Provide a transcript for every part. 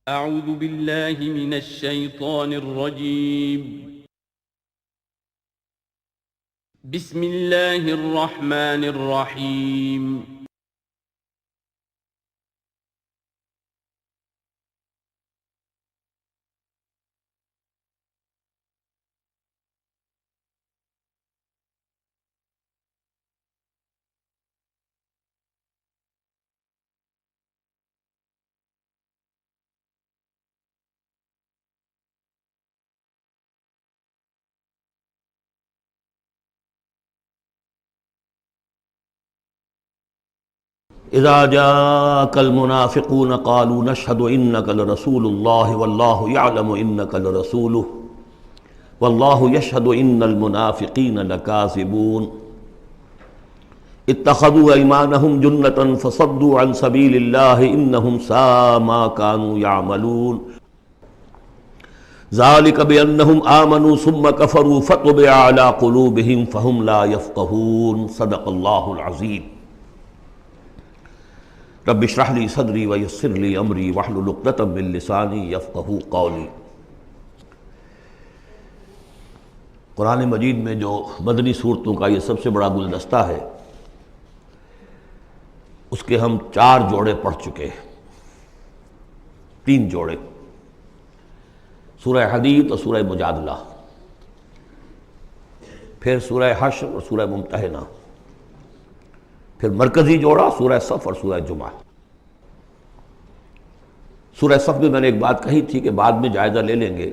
أعوذ بالله من الشيطان الرجيم. بسم الله الرحمن الرحيم. اذا جاءك المنافقون قالوا نشهد انك لرسول الله والله يعلم انك لرسوله والله يشهد ان المنافقين لكاذبون اتخذوا ايمانهم جنة فصدوا عن سبيل الله انهم ساء ما كانوا يعملون ذلك بانهم آمنوا ثم كفروا فطبع على قلوبهم فهم لا يفقهون صدق الله العظيم رب اشرح لي صدری ویسر لي امری واحلل عقدۃ من لسانی یفقہوا قولی۔ قرآن مجید میں جو مدنی صورتوں کا یہ سب سے بڑا گلدستہ ہے، اس کے ہم 4 جوڑے پڑھ چکے ہیں، 3 جوڑے، سورہ حدید اور سورہ مجادلہ، پھر سورہ حشر اور سورہ ممتحنہ، پھر مرکزی جوڑا سورہ صف اور سورہ جمعہ۔ سورہ صف میں نے ایک بات کہی تھی کہ بعد میں جائزہ لے لیں گے،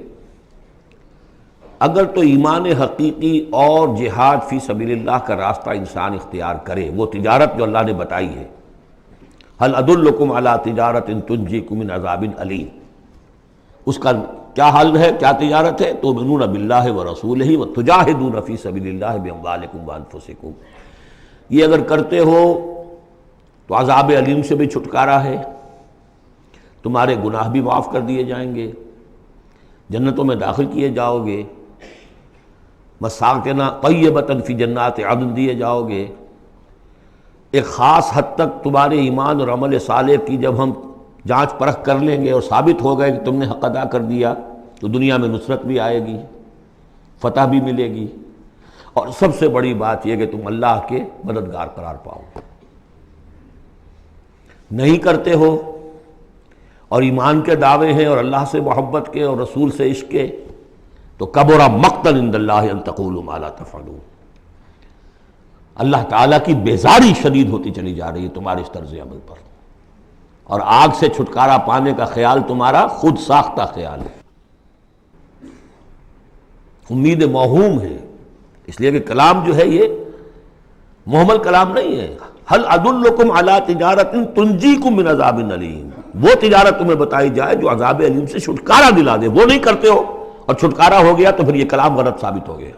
اگر تو ایمان حقیقی اور جہاد فی سبیل اللہ کا راستہ انسان اختیار کرے، وہ تجارت جو اللہ نے بتائی ہے، هل ادلکم علی تجارت تنجیکم من عذاب علیم، اس کا کیا حل ہے، کیا تجارت ہے؟ تؤمنون باللہ ورسولہ وتجاہدون فی سبیل اللہ باموالکم وانفسکم، یہ اگر کرتے ہو تو عذاب علیم سے بھی چھٹکارا ہے، تمہارے گناہ بھی معاف کر دیے جائیں گے، جنتوں میں داخل کیے جاؤ گے، مساکن طیبۃ فی جنات عدن دیے جاؤ گے۔ ایک خاص حد تک تمہارے ایمان اور عمل صالح کی جب ہم جانچ پرکھ کر لیں گے اور ثابت ہو گئے کہ تم نے حق ادا کر دیا، تو دنیا میں نصرت بھی آئے گی، فتح بھی ملے گی، اور سب سے بڑی بات یہ کہ تم اللہ کے مددگار قرار پاؤ۔ نہیں کرتے ہو اور ایمان کے دعوے ہیں اور اللہ سے محبت کے اور رسول سے عشق کے، تو کبر مقتا عند اللہ ان تقولوا ما لا تفعلون، اللہ تعالیٰ کی بیزاری شدید ہوتی چلی جا رہی ہے تمہارے اس طرز عمل پر، اور آگ سے چھٹکارا پانے کا خیال تمہارا خود ساختہ خیال ہے، امید موہوم ہے، اس لیے کہ کلام جو ہے یہ محمل کلام نہیں ہے۔ هل ادلکم علی تجارت تنجیکم من عذاب علیم، وہ تجارت تمہیں بتائی جائے جو عذاب علیم سے چھٹکارا دلا دے، وہ نہیں کرتے ہو اور چھٹکارا ہو گیا تو پھر یہ کلام غلط ثابت ہو گیا،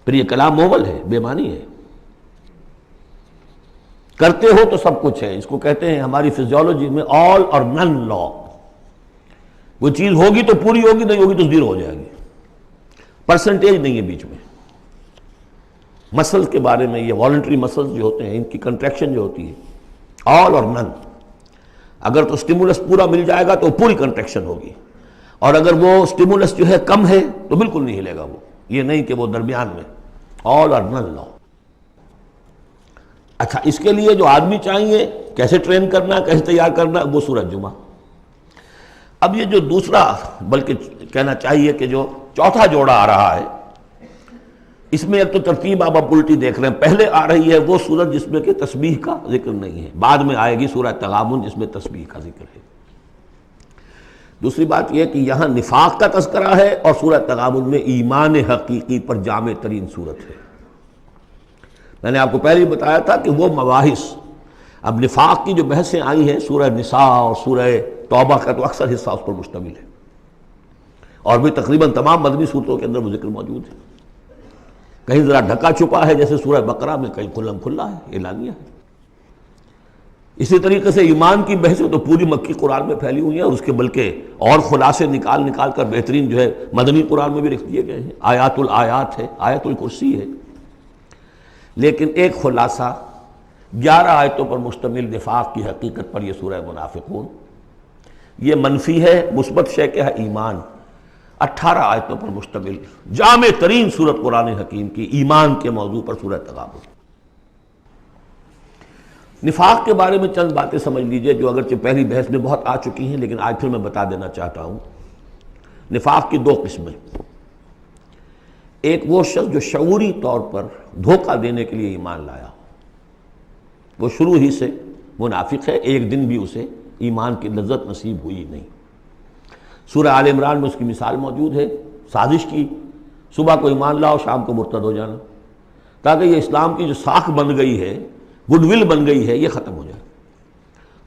پھر یہ کلام محمل ہے، بے معنی ہے۔ کرتے ہو تو سب کچھ ہے، اس کو کہتے ہیں ہماری فزیولوجی میں آل اور نن لا، وہ چیز ہوگی تو پوری ہوگی، نہیں ہوگی تو زیرو ہو جائے گی، پرسنٹیج نہیں ہے بیچ میں۔ مسلز کے بارے میں یہ والنٹری مسلز جو ہوتے ہیں، ان کی کنٹریکشن جو ہوتی ہے آل اور نن، اگر تو سٹیمولس پورا مل جائے گا تو پوری کنٹریکشن ہوگی، اور اگر وہ سٹیمولس جو ہے کم ہے تو بالکل نہیں ہلے گا وہ، یہ نہیں کہ وہ درمیان میں آل اور نن لا۔ اچھا، اس کے لیے جو آدمی چاہیے کیسے ٹرین کرنا، کیسے تیار کرنا، وہ سورۃ جمعہ۔ اب یہ جو دوسرا، بلکہ کہنا چاہیے کہ جو چوتھا جوڑا آ رہا ہے، اس میں ایک تو ترتیب آپ الٹی دیکھ رہے ہیں، پہلے آ رہی ہے وہ سورت جس میں کہ تسبیح کا ذکر نہیں ہے، بعد میں آئے گی سورہ تغابن جس میں تسبیح کا ذکر ہے۔ دوسری بات یہ کہ یہاں نفاق کا تذکرہ ہے اور سورہ تغابن میں ایمان حقیقی پر جامع ترین سورت ہے۔ میں نے آپ کو پہلے ہی بتایا تھا کہ وہ مباحث، اب نفاق کی جو بحثیں آئی ہیں سورہ نساء اور سورہ توبہ کا تو اکثر حصہ اس پر مشتمل ہے، اور بھی تقریباً تمام مدنی صورتوں کے اندر وہ ذکر موجود ہے، کہیں ذرا ڈھکا چھپا ہے جیسے سورہ بقرہ میں، کہیں کھلم کھلا ہے، اعلانیہ ہے۔ اسی طریقے سے ایمان کی بحثیں تو پوری مکی قرآن میں پھیلی ہوئی ہیں، اور اس کے بلکہ اور خلاصے نکال نکال کر بہترین جو ہے مدنی قرآن میں بھی لکھ دیے گئے ہیں، آیات الآیات ہے، آیت الکرسی ہے۔ لیکن ایک خلاصہ 11 آیتوں پر مشتمل نفاق کی حقیقت پر یہ سورہ منافقون، یہ منفی ہے، مثبت شے کیا ہے؟ ایمان۔ 18 آیتوں پر مشتمل جامع ترین سورت قرآن حکیم کی ایمان کے موضوع پر سورۃ تغابن۔ نفاق کے بارے میں چند باتیں سمجھ لیجئے جو اگرچہ پہلی بحث میں بہت آ چکی ہیں، لیکن آج پھر میں بتا دینا چاہتا ہوں۔ نفاق کی دو قسمیں، ایک وہ شخص جو شعوری طور پر دھوکہ دینے کے لیے ایمان لایا، وہ شروع ہی سے منافق ہے، ایک دن بھی اسے ایمان کی لذت نصیب ہوئی نہیں۔ سورہ آل عمران میں اس کی مثال موجود ہے، سازش کی، صبح کو ایمان لاؤ، شام کو مرتد ہو جانا، تاکہ یہ اسلام کی جو ساکھ بن گئی ہے، گڈ ول بن گئی ہے، یہ ختم ہو جائے۔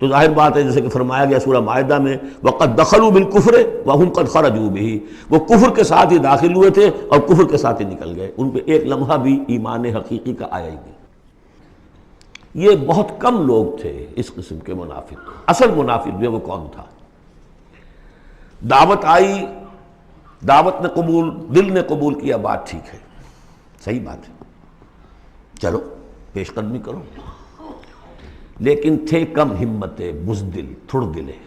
تو ظاہر بات ہے جیسے کہ فرمایا گیا سورہ مائدہ میں وَقَدْ دَخَلُوا بِالْكُفْرِ وَهُمْ قَدْ خَرَجُوا بِهِ، وہ کفر کے ساتھ ہی داخل ہوئے تھے اور کفر کے ساتھ ہی نکل گئے، ان پہ ایک لمحہ بھی ایمان حقیقی کا آیا ہی نہیں۔ یہ بہت کم لوگ تھے اس قسم کے منافق۔ اصل منافق جو وہ کون تھا؟ دعوت آئی، دعوت نے قبول، دل نے قبول کیا، بات ٹھیک ہے، صحیح بات ہے، چلو پیش قدمی کرو، لیکن تھے کم ہمت، بزدل، تھڑ دلے۔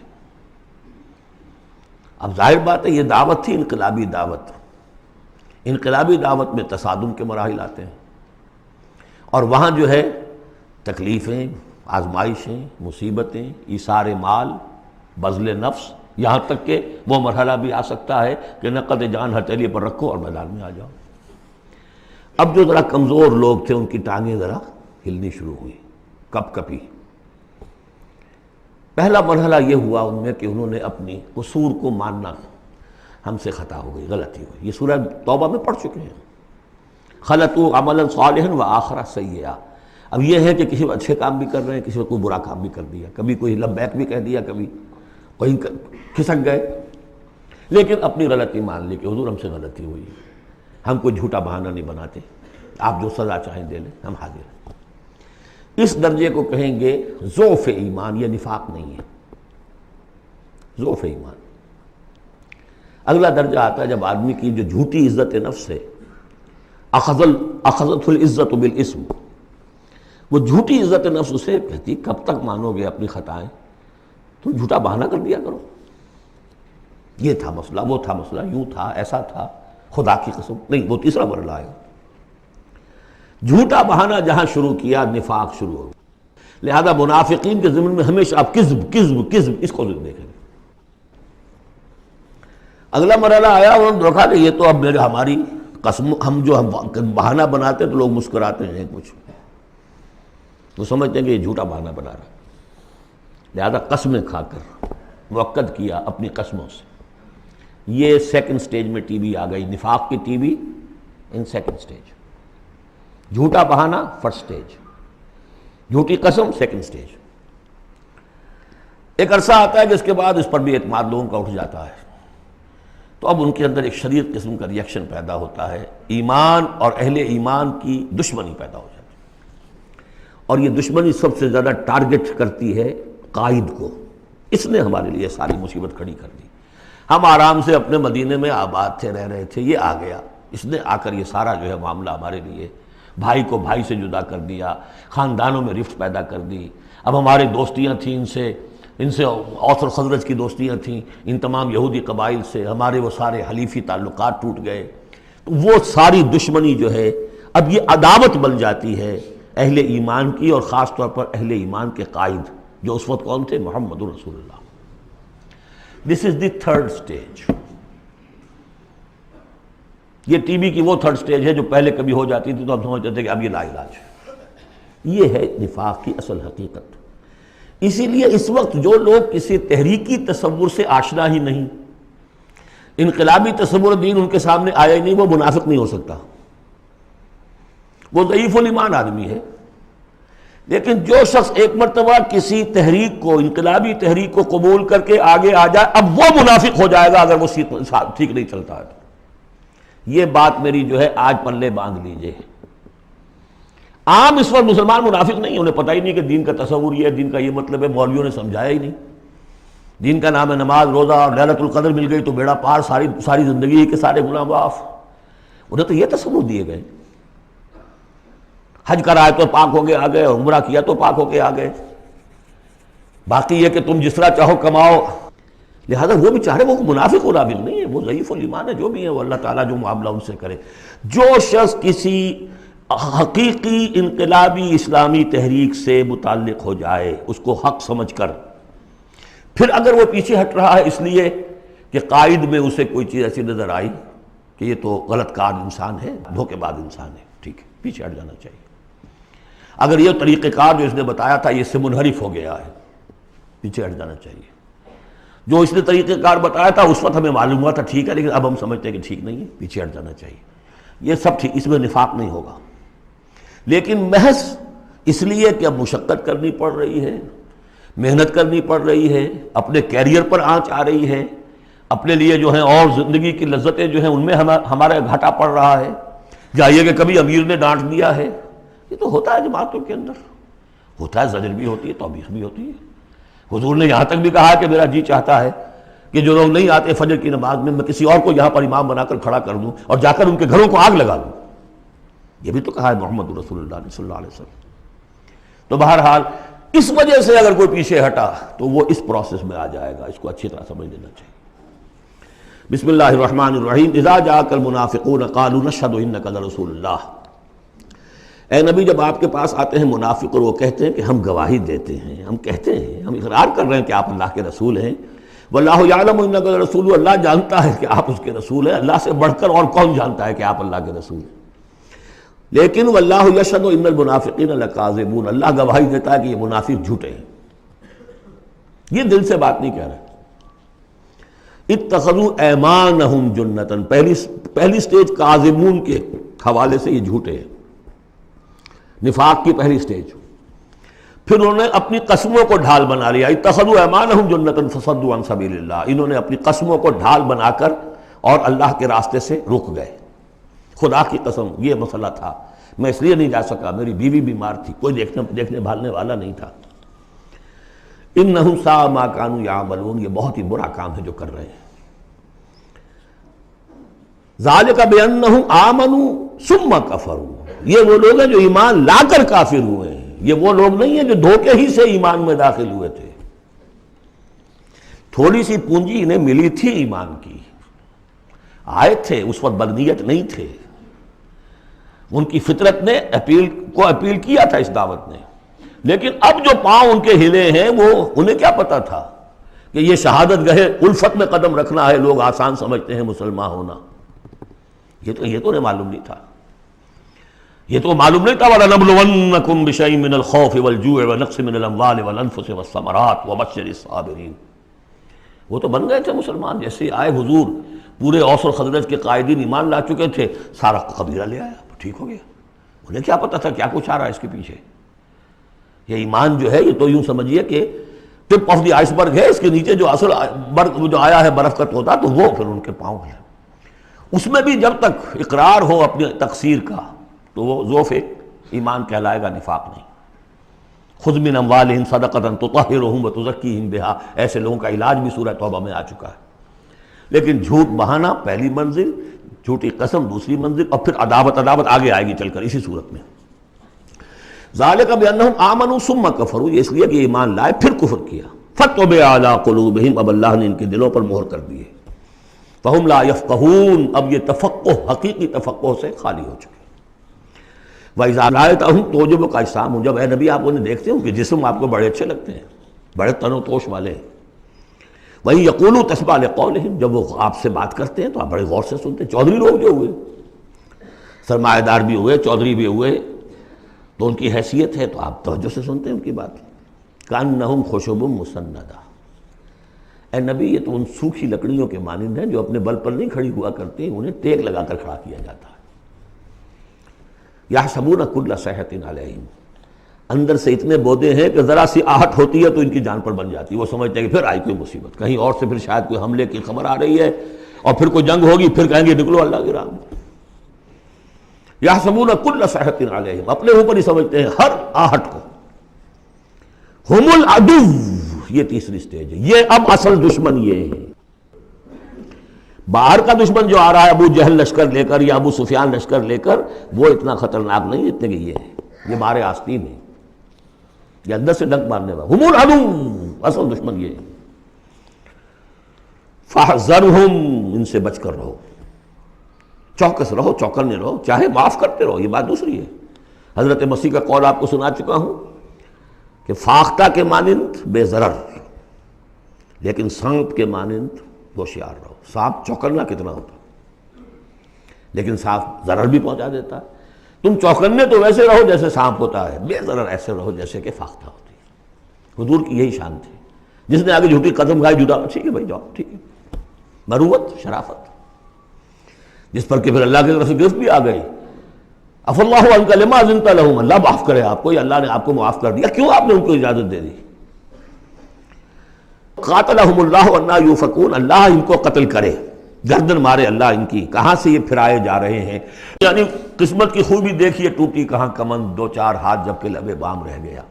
اب ظاہر بات ہے یہ دعوت تھی انقلابی دعوت، انقلابی دعوت میں تصادم کے مراحل آتے ہیں، اور وہاں جو ہے تکلیفیں، آزمائشیں، مصیبتیں، ایثار مال، بذل نفس، یہاں تک کہ وہ مرحلہ بھی آ سکتا ہے کہ نقد جان ہتھیلی پر رکھو اور میدان میں آ جاؤ۔ اب جو ذرا کمزور لوگ تھے ان کی ٹانگیں ذرا ہلنی شروع ہوئی، کپ کپی۔ پہلا مرحلہ یہ ہوا ان میں کہ انہوں نے اپنی قصور کو ماننا، ہم سے خطا ہو گئی، غلطی ہوئی۔ یہ سورہ توبہ میں پڑھ چکے ہیں، خلطوا عملا صالحا وآخر سیئا۔ اب یہ ہے کہ کسی وقت اچھے کام بھی کر رہے ہیں، کسی وقت کوئی برا کام بھی کر دیا، کبھی کوئی لبیک بھی کہہ دیا، کبھی کہیں کھسک گئے، لیکن اپنی غلطی مان لی کہ حضور ہم سے غلطی ہوئی، ہم کوئی جھوٹا بہانہ نہیں بناتے، آپ جو سزا چاہیں دے لیں، ہم حاضر ہیں۔ اس درجے کو کہیں گے ضعف ایمان، یہ نفاق نہیں ہے، ضعف ایمان۔ اگلا درجہ آتا ہے جب آدمی کی جو جھوٹی عزت نفس ہے، اخذت العزت بالاسم، وہ جھوٹی عزت نفس اسے کہتی کب تک مانو گے اپنی خطائیں، تو جھوٹا بہانہ کر دیا کرو، یہ تھا مسئلہ، وہ تھا مسئلہ، یوں تھا، ایسا تھا، خدا کی قسم نہیں۔ وہ تیسرا مرحلہ آئے، جھوٹا بہانہ جہاں شروع کیا نفاق شروع ہو۔ لہذا منافقین کے ضمن میں ہمیشہ آپ کذب کذب کذب اس کو دیکھیں گے۔ اگلا مرحلہ آیا، انہوں نے دیکھا کہ یہ تو اب ہماری قسم، ہم جو بہانہ بناتے ہیں تو لوگ مسکراتے ہیں، کچھ وہ سمجھتے ہیں کہ یہ جھوٹا بہانہ بنا رہا ہے، لہذا قسمیں کھا کر مؤکد کیا اپنی قسموں سے۔ یہ سیکنڈ سٹیج میں ٹی وی آ گئی، نفاق کی T V in second stage, جھوٹا بہانہ فرسٹ سٹیج، جھوٹی قسم سیکنڈ سٹیج۔ ایک عرصہ آتا ہے کہ اس کے بعد اس پر بھی اعتماد لوگوں کا اٹھ جاتا ہے، تو اب ان کے اندر ایک شدید قسم کا ریئیکشن پیدا ہوتا ہے، ایمان اور اہل ایمان کی دشمنی پیدا ہو جاتی ہے، اور یہ دشمنی سب سے زیادہ ٹارگٹ کرتی ہے قائد کو۔ اس نے ہمارے لیے ساری مصیبت کھڑی کر دی، ہم آرام سے اپنے مدینے میں آباد تھے، رہ رہے تھے، یہ آ گیا، اس نے آ کر یہ سارا جو ہے معاملہ ہمارے لیے، بھائی کو بھائی سے جدا کر دیا، خاندانوں میں رفت پیدا کر دی۔ اب ہماری دوستیاں تھیں ان سے اوس اور خزرج کی دوستیاں تھیں، ان تمام یہودی قبائل سے ہمارے وہ سارے حلیفی تعلقات ٹوٹ گئے، تو وہ ساری دشمنی جو ہے اب یہ عداوت بن جاتی ہے اہل ایمان کی، اور خاص طور پر اہل ایمان کے قائد جو اس وقت کون تھے؟ محمد رسول اللہ۔ دس از دی تھرڈ سٹیج۔ یہ ٹی بی کی وہ تھرڈ سٹیج ہے جو پہلے کبھی ہو جاتی تھی تو ہم سمجھتے تھے کہ اب یہ لا علاج ہے۔ یہ ہے نفاق کی اصل حقیقت۔ اسی لیے اس وقت جو لوگ کسی تحریکی تصور سے آشنا ہی نہیں، انقلابی تصور دین ان کے سامنے آیا ہی نہیں، وہ منافق نہیں ہو سکتا، وہ ضعیف الایمان آدمی ہے۔ لیکن جو شخص ایک مرتبہ کسی تحریک کو، انقلابی تحریک کو قبول کر کے آگے آ جائے، اب وہ منافق ہو جائے گا اگر وہ ٹھیک نہیں چلتا ہے۔ یہ بات میری جو ہے آج پلے باندھ لیجئے۔ عام اس وقت مسلمان منافق نہیں، انہیں پتہ ہی نہیں کہ دین کا تصور یہ ہے، دین کا یہ مطلب ہے، مولویوں نے سمجھایا ہی نہیں۔ دین کا نام ہے نماز، روزہ، اور لیلۃ القدر مل گئی تو بیڑا پار، ساری زندگی کے سارے گناہ معاف۔ انہیں تو یہ تصور دیے گئے، حج کرائے تو پاک ہو کے آ گئے، عمرہ کیا تو پاک ہو کے آ گئے، باقی یہ کہ تم جس طرح چاہو کماؤ۔ لہذا وہ بھی چاہ رہے، وہ منافق نہیں ہے، وہ ضعیف الایمان ہے، جو بھی ہے وہ اللہ تعالیٰ جو معاملہ ان سے کرے۔ جو شخص کسی حقیقی انقلابی اسلامی تحریک سے متعلق ہو جائے اس کو حق سمجھ کر، پھر اگر وہ پیچھے ہٹ رہا ہے اس لیے کہ قائد میں اسے کوئی چیز ایسی نظر آئی کہ یہ تو غلط کار انسان ہے، دھوکے باز انسان ہے، ٹھیک ہے، پیچھے ہٹ جانا چاہیے۔ اگر یہ طریقہ کار جو اس نے بتایا تھا یہ اس سے منحرف ہو گیا ہے، پیچھے ہٹ جانا چاہیے۔ جو اس نے طریقہ کار بتایا تھا اس وقت ہمیں معلوم ہوا تھا ٹھیک ہے، لیکن اب ہم سمجھتے ہیں کہ ٹھیک نہیں ہے، پیچھے ہٹ جانا چاہیے۔ یہ سب ٹھیک، اس میں نفاق نہیں ہوگا، لیکن محض اس لیے کہ اب مشقت کرنی پڑ رہی ہے، محنت کرنی پڑ رہی ہے، اپنے کیریئر پر آنچ آ رہی ہے، اپنے لیے جو ہیں اور زندگی کی لذتیں جو ہیں ان میں ہمارا گھاٹا پڑ رہا ہے، جائیے کہ کبھی امیر نے ڈانٹ دیا ہے، یہ تو ہوتا ہے جماعتوں کے اندر، ہوتا ہے، زجر بھی ہوتی ہے، توبیخ بھی ہوتی ہے۔ حضور نے یہاں تک بھی کہا کہ میرا جی چاہتا ہے کہ جو لوگ نہیں آتے فجر کی نماز میں کسی اور کو یہاں پر امام بنا کر کھڑا کر دوں اور جا کر ان کے گھروں کو آگ لگا دوں، یہ بھی تو کہا ہے محمد رسول اللہ صلی اللہ علیہ وسلم۔ تو بہرحال اس وجہ سے اگر کوئی پیچھے ہٹا تو وہ اس پروسیس میں آ جائے گا، اس کو اچھی طرح سمجھ لینا چاہیے۔ بسم اللہ الرحمن الرحیم، اذا جاءک المنافقون قالوا نشهد انک لرسول اللہ۔ اے نبی جب آپ کے پاس آتے ہیں منافق اور وہ کہتے ہیں کہ ہم گواہی دیتے ہیں، ہم کہتے ہیں، ہم اقرار کر رہے ہیں کہ آپ اللہ کے رسول ہیں، واللہ یعلم انک لرسول، اللہ جانتا ہے کہ آپ اس کے رسول ہیں، اللہ سے بڑھ کر اور کون جانتا ہے کہ آپ اللہ کے رسول ہیں، لیکن واللہ یشہد ان المنافقین لکاذبون، اللہ گواہی دیتا ہے کہ یہ منافق جھوٹے ہیں، یہ دل سے بات نہیں کہہ رہے۔ اتخذوا ایمانہم جنۃ، پہلی سٹیج کاذبون کے حوالے سے یہ جھوٹے ہیں، نفاق کی پہلی سٹیج۔ پھر انہوں نے اپنی قسموں کو ڈھال بنا لیا، اتخذوا ایمانہم جنۃ فصدوا عن سبیل اللہ، انہوں نے اپنی قسموں کو ڈھال بنا کر اور اللہ کے راستے سے رک گئے۔ خدا کی قسم یہ مسئلہ تھا، میں اس لیے نہیں جا سکا، میری بیوی بیمار تھی، کوئی دیکھنے بھالنے والا نہیں تھا۔ انہم ساء ما کانوا یعملون، یہ بہت ہی برا کام ہے جو کر رہے ہیں۔ ذالک بانہم آمنوا ثم کفروا، یہ وہ لوگ ہیں جو ایمان لا کر کافر ہوئے ہیں، یہ وہ لوگ نہیں ہیں جو دھوکے ہی سے ایمان میں داخل ہوئے تھے۔ تھوڑی سی پونجی انہیں ملی تھی ایمان کی، آئے تھے، اس وقت بدنیت نہیں تھے، ان کی فطرت نے اپیل کیا تھا اس دعوت نے، لیکن اب جو پاؤں ان کے ہلے ہیں وہ انہیں کیا پتا تھا کہ یہ شہادت گاہ الفت میں قدم رکھنا ہے، لوگ آسان سمجھتے ہیں مسلمان ہونا، یہ تو انہیں معلوم نہیں تھا، یہ تو معلوم نہیں تھا۔ وَلَنَبْلُوَنَّكُمْ بِشَيْءٍ مِّنَ الْخَوْفِ وَالْجُوعِ وَنَقْصٍ مِّنَ الْأَمْوَالِ وَالْأَنفُسِ وَالثَّمَرَاتِ وَبَشِّرِ الصَّابِرِينَ، وہ تو بن گئے تھے مسلمان، جیسے آئے حضور، پورے اوس اور خزرج کے قائدین ایمان لا چکے تھے، سارا قبیلہ لے آیا، ٹھیک ہو گیا، انہیں کیا پتا تھا کیا کچھ آ رہا ہے اس کے پیچھے۔ یہ ایمان جو ہے یہ تو یوں سمجھیے کہ ٹپ آف دی آئس برگ ہے، اس کے نیچے جو اصل برگ جو آیا ہے برف کا تودا، تو وہ پھر ان کے پاؤں ہے، اس میں بھی جب تک اقرار ہو اپنی تقصیر کا تو وہ ضعف ایمان کہلائے گا، نفاق نہیں۔ خذ من اموالہم صدقۃ تطہرہم وتزکیہم بہا، ایسے لوگوں کا علاج بھی سورہ توبہ میں آ چکا ہے۔ لیکن جھوٹ بہانا پہلی منزل، جھوٹی قسم دوسری منزل، اور پھر عداوت آگے آئے گی چل کر اسی صورت میں۔ ذالک بانہم آمنوا ثم کفروا، یہ اس لیے کہ ایمان لائے پھر کفر کیا۔ فطبع علی قلوبہم، اب اللہ نے ان کے دلوں پر مہر کر دی ہے۔ فہم لا یفقہون، اب یہ تفقہ حقیقی تفقہ سے خالی ہو چکے۔ وَإِذَا رَأَيْتَهُمْ تُعْجِبُكَ أَجْسَامُهُمْ، جب اے نبی آپ انہیں دیکھتے ہو کہ جسم آپ کو بڑے اچھے لگتے ہیں، بڑے تن و توش والے ہیں۔ وَإِن يَقُولُوا تَسْمَعْ لِقَوْلِهِمْ، جب وہ آپ سے بات کرتے ہیں تو آپ بڑے غور سے سنتے ہیں۔ چودھری لوگ جو ہوئے، سرمایہ دار بھی ہوئے، چودھری بھی ہوئے، تو ان کی حیثیت ہے تو آپ توجہ سے سنتے ہیں ان کی بات۔ كَأَنَّهُمْ خُشُبٌ مُّسَنَّدَةٌ، اے نبی یہ تو ان سوکھی لکڑیوں کے مانند ہیں جو اپنے بل پر نہیں کھڑی ہوا کرتی، انہیں ٹیک لگا کر کھڑا کیا جاتا ہے۔ یحسبون کل صیحۃ علیہم، اندر سے اتنے بودے ہیں کہ ذرا سی آہٹ ہوتی ہے تو ان کی جان پر بن جاتی ہے، وہ سمجھتے ہیں کہ پھر آئی کوئی مصیبت، کہیں اور سے پھر شاید کوئی حملے کی خبر آ رہی ہے اور پھر کوئی جنگ ہوگی، پھر کہیں گے نکلو اللہ کی راہ میں۔ یحسبون کل صیحۃ علیہم، اپنے اوپر ہی سمجھتے ہیں ہر آہٹ کو۔ ہم العدو، یہ تیسری سٹیج ہے، یہ اب اصل دشمن یہ ہے۔ باہر کا دشمن جو آ رہا ہے ابو جہل لشکر لے کر یا ابو سفیان لشکر لے کر، وہ اتنا خطرناک نہیں جتنے کہ یہ ہے، یہ مارے آستین ہے، یہ اندر سے ڈنک مارنے والا۔ ہم العدو، اصل دشمن یہ ہے۔ فاحذرہم، ان سے بچ کر رہو، چوکس رہو، چوکنے رہو، چاہے معاف کرتے رہو، یہ بات دوسری ہے۔ حضرت مسیح کا قول آپ کو سنا چکا ہوں کہ فاختہ کے مانند بے ضرر، لیکن سانپ کے مانند ہوشیار رہو۔ سانپ چوکنا کتنا ہوتا ہے، لیکن سانپ ضرر بھی پہنچا دیتا ہے۔ تم چوکنے تو ویسے رہو جیسے سانپ ہوتا ہے، بے ضرر ایسے رہو جیسے کہ فاختہ ہوتی ہے۔ حضور کی یہی شان تھی۔ جس نے آگے جھوٹی قدم کھائی، جھوٹا ٹھیک ہے بھائی جاؤ، ٹھیک ہے، مروت، شرافت، جس پر کہ پھر اللہ کی طرف سے گرفت بھی آ گئی۔ عفا اللہ عنک لما اذنت لہم، اللہ معاف کرے آپ کو، یا اللہ نے آپ کو معاف کر دیا، کیوں آپ نے ان کو اجازت دے دی؟ قاتلہم اللہ انا یوفکون، اللہ ان کو قتل کرے، گردن مارے اللہ ان کی، کہاں سے یہ پھرائے جا رہے ہیں۔ یعنی قسمت کی خوبی دیکھیے، ٹوٹی کہاں کمند، دو چار ہاتھ جب کہ لبے بام رہ گیا۔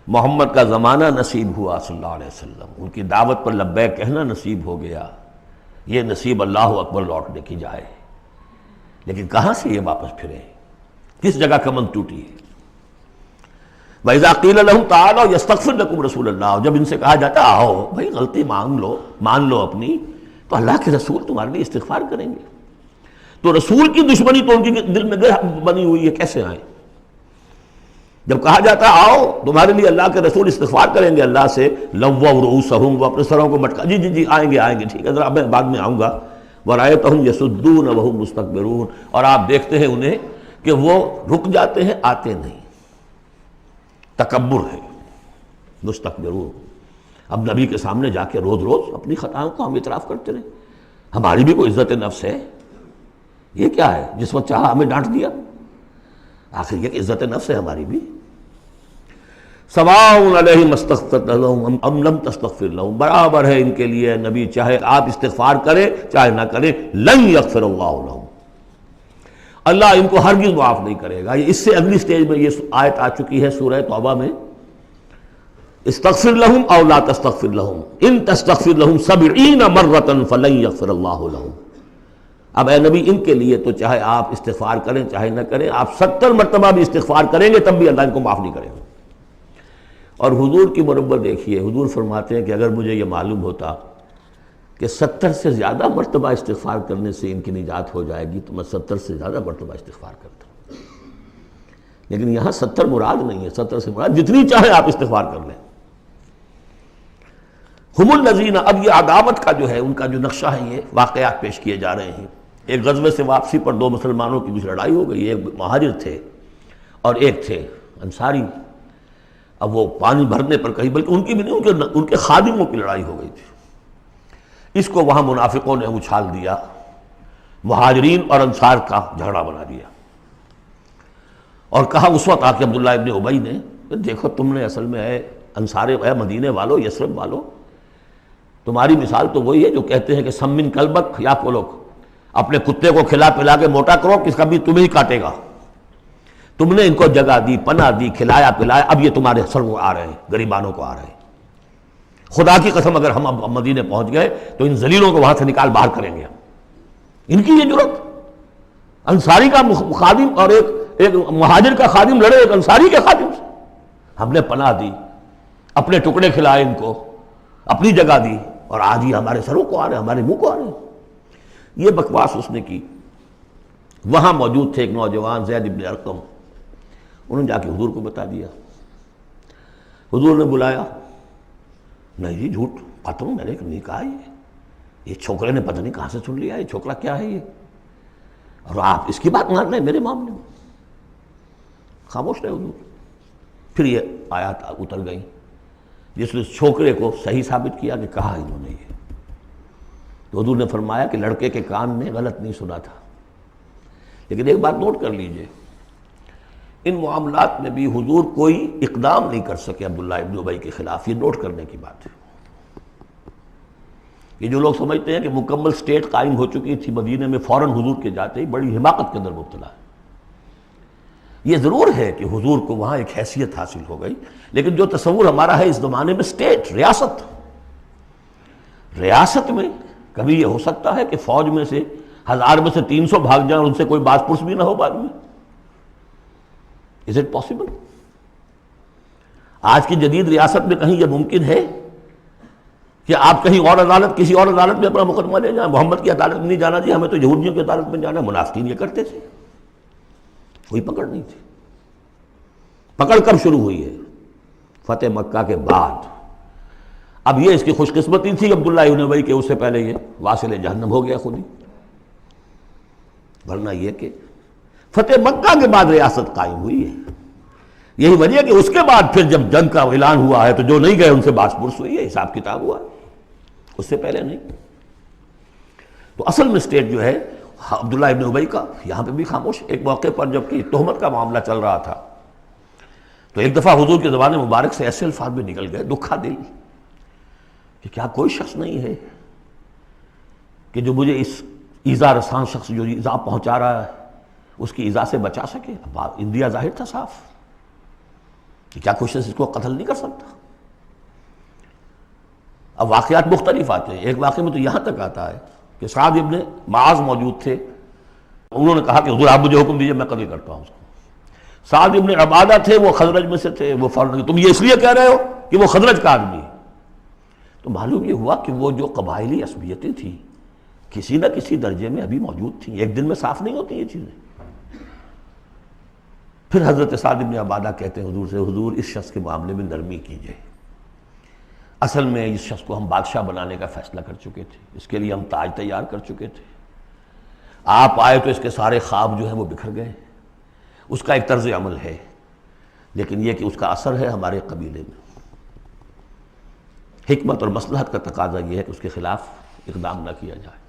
محمد کا زمانہ نصیب ہوا صلی اللہ علیہ وسلم، ان کی دعوت پر لبیک کہنا نصیب ہو گیا، یہ نصیب اللہ اکبر لوٹنے کی جائے، لیکن کہاں سے یہ واپس پھرے، کس جگہ کمند ٹوٹی ہے۔ وَإِذَا قِيلَ لَهُمْ تَعَالَوْا يَسْتَغْفِرْ لَكُمْ رَسُولُ اللَّهُ، جب ان سے کہا جاتا آؤ بھائی غلطی مان لو اپنی، تو اللہ کے رسول تمہارے لیے استغفار کریں گے۔ تو رسول کی دشمنی تو ان کے دل میں بنی ہوئی ہے، کیسے آئیں؟ جب کہا جاتا آؤ تمہارے لیے اللہ کے رسول استغفار کریں گے اللہ سے، لَوَّوْا رُؤُوسَهُمْ، وہ اپنے سروں کو مٹکا، جی آئیں گے ٹھیک ہے ذرا میں بعد میں آؤں گا۔ وَرَأَيْتَهُمْ يَصُدُّونَ وَهُمْ مُسْتَكْبِرُونَ، اور آپ دیکھتے ہیں انہیں کہ وہ رک جاتے ہیں، آتے نہیں، تکبر ہے، مستکبرون۔ اب نبی کے سامنے جا کے روز اپنی خطاؤں کو ہم اعتراف کرتے رہے، ہماری بھی کوئی عزت نفس ہے، یہ کیا ہے جس وقت چاہا ہمیں ڈانٹ دیا، آخر یہ کہ عزت نفس ہے ہماری بھی۔ سواء علیہم استغفرت لہم ام لم تستغفر لہم، برابر ہے ان کے لیے نبی، چاہے آپ استغفار کریں چاہے نہ کریں، لن یغفر اللہ لہم، اللہ ان کو ہرگز معاف نہیں کرے گا۔ اس سے اگلی سٹیج میں یہ آیت آ چکی ہے سورہ توبہ میں، استغفر لہم او لا تستغفر لہم ان تستغفر لہم 70 مرۃ فلن یغفر اللہ لہم۔ اب اے نبی ان کے لیے تو چاہے آپ استغفار کریں چاہے نہ کریں، آپ 70 مرتبہ بھی استغفار کریں گے تب بھی اللہ ان کو معاف نہیں کرے گا۔ اور حضور کی مربت دیکھیے، حضور فرماتے ہیں کہ اگر مجھے یہ معلوم ہوتا کہ 70 سے زیادہ مرتبہ استغفار کرنے سے ان کی نجات ہو جائے گی تو میں 70 سے زیادہ مرتبہ استغفار کرتا ہوں، لیکن یہاں 70 مراد نہیں ہے، 70 سے مراد جتنی چاہے آپ استغفار کر لیں۔ ہم الذین، اب یہ عداوت کا جو ہے ان کا جو نقشہ ہے، یہ واقعات پیش کیے جا رہے ہیں۔ ایک غزوے سے واپسی پر دو مسلمانوں کی کچھ لڑائی ہو گئی، ایک مہاجر تھے اور ایک تھے انصاری۔ اب وہ پانی بھرنے پر کہیں، بلکہ ان کی بھی نہیں، ان کے خادموں کی لڑائی ہو گئی تھی۔ اس کو وہاں منافقوں نے اچھال دیا، مہاجرین اور انصار کا جھگڑا بنا دیا، اور کہا اس وقت آ کے عبداللہ ابن ابی نے کہ دیکھو تم نے اصل میں اے انصار، اے مدینے والو، یثرب والو، تمہاری مثال تو وہی ہے جو کہتے ہیں کہ سمن کلبک یا پولوک، اپنے کتے کو کھلا پلا کے موٹا کرو، کس کا بھی تمہیں ہی کاٹے گا۔ تم نے ان کو جگہ دی، پناہ دی، کھلایا پلایا، اب یہ تمہارے سر کو آ رہے ہیں، غریبانوں کو آ رہے ہیں۔ خدا کی قسم اگر ہم اب مدینے پہنچ گئے تو ان ذلیلوں کو وہاں سے نکال باہر کریں گے۔ ان کی یہ جرت، انصاری کا خادم اور ایک مہاجر کا خادم لڑے ایک انصاری کے خادم سے، ہم نے پناہ دی، اپنے ٹکڑے کھلائے ان کو، اپنی جگہ دی، اور آج ہی ہمارے سروں کو آ رہے ہیں، ہمارے منہ کو آ رہے ہیں۔ یہ بکواس اس نے کی۔ وہاں موجود تھے ایک نوجوان زید بن ارقم، انہوں نے جا کے حضور کو بتا دیا۔ حضور نے بلایا، نہیں جی جھوٹ پتہ میں نے نہیں کہا، یہ چھوکرے نے پتہ نہیں کہاں سے سن لیا، یہ چھوکرا کیا ہے یہ، اور آپ اس کی بات مان رہے ہیں میرے معاملے میں۔ خاموش رہے حضور۔ پھر یہ آیات اتر گئیں جس نے چھوکرے کو صحیح ثابت کیا کہ کہا انہوں نے یہ۔ تو حضور نے فرمایا کہ لڑکے کے کان نے غلط نہیں سنا تھا، لیکن ایک بات نوٹ کر لیجئے، ان معاملات میں بھی حضور کوئی اقدام نہیں کر سکے عبداللہ ابن ابی کے خلاف، یہ نوٹ کرنے کی بات ہے۔ یہ جو لوگ سمجھتے ہیں کہ مکمل سٹیٹ قائم ہو چکی تھی مدینے میں، فوراً حضور کے جاتے ہی بڑی حماقت کے اندر مبتلا ہے۔ یہ ضرور ہے کہ حضور کو وہاں ایک حیثیت حاصل ہو گئی، لیکن جو تصور ہمارا ہے اس زمانے میں سٹیٹ، ریاست میں کبھی یہ ہو سکتا ہے کہ فوج میں سے 1000 میں سے 300 بھاگ جائیں اور ان سے کوئی باز پرس بھی نہ ہو بعد میں؟ Is it possible؟ آج کی جدید ریاست میں کہیں یہ ممکن ہے کہ آپ کہیں اور عدالت کسی اور عدالت میں اپنا مقدمہ لے جائیں، محمد کی عدالت میں نہیں جانا جی، ہمیں تو یہودیوں کی عدالت میں جانا ہے۔ منافقین یہ کرتے تھے، کوئی پکڑ نہیں تھی۔ پکڑ کب شروع ہوئی ہے؟ فتح مکہ کے بعد۔ اب یہ اس کی خوش قسمتی تھی عبداللہ ابن ابی کہ اس سے پہلے یہ واصل جہنم ہو گیا خود ہی، ورنہ یہ کہ فتح مکہ کے بعد ریاست قائم ہوئی ہے۔ یہی وجہ ہے کہ اس کے بعد پھر جب جنگ کا اعلان ہوا ہے تو جو نہیں گئے ان سے باس پرس ہوئی ہے، حساب کتاب ہوا ہے، اس سے پہلے نہیں۔ تو اصل میں اسٹیٹ جو ہے عبداللہ ابن ابی کا یہاں پہ بھی خاموش۔ ایک موقع پر جب کہ تہمت کا معاملہ چل رہا تھا تو ایک دفعہ حضور کے زبان مبارک سے ایسے الفاظ بھی نکل گئے، دکھا دل، کہ کیا کوئی شخص نہیں ہے کہ جو مجھے اس ایذا رسان شخص جو ایذا پہنچا رہا ہے اس کی ایذا سے بچا سکے۔ اب اندیا ظاہر تھا صاف کہ کیا کوئی شخص اس کو قتل نہیں کر سکتا۔ اب واقعات مختلف آتے ہیں۔ ایک واقعے میں تو یہاں تک آتا ہے کہ سعد ابن معاذ موجود تھے، انہوں نے کہا کہ حضور آپ مجھے حکم دیجئے میں قتل کرتا ہوں اس کو۔ سعد ابن عبادہ تھے، وہ خزرج میں سے تھے، وہ فوراً تم یہ اس لیے کہہ رہے ہو کہ وہ خزرج کا آدمی ہے۔ تو معلوم یہ ہوا کہ وہ جو قبائلی عصبیتیں تھیں کسی نہ کسی درجے میں ابھی موجود تھیں، ایک دن میں صاف نہیں ہوتی یہ چیزیں۔ پھر حضرت سعد ابن عبادہ کہتے ہیں حضور سے، حضور اس شخص کے معاملے میں نرمی کیجئے، اصل میں اس شخص کو ہم بادشاہ بنانے کا فیصلہ کر چکے تھے، اس کے لیے ہم تاج تیار کر چکے تھے، آپ آئے تو اس کے سارے خواب جو ہیں وہ بکھر گئے۔ اس کا ایک طرز عمل ہے، لیکن یہ کہ اس کا اثر ہے ہمارے قبیلے میں۔ حکمت اور مصلحت کا تقاضا یہ ہے کہ اس کے خلاف اقدام نہ کیا جائے۔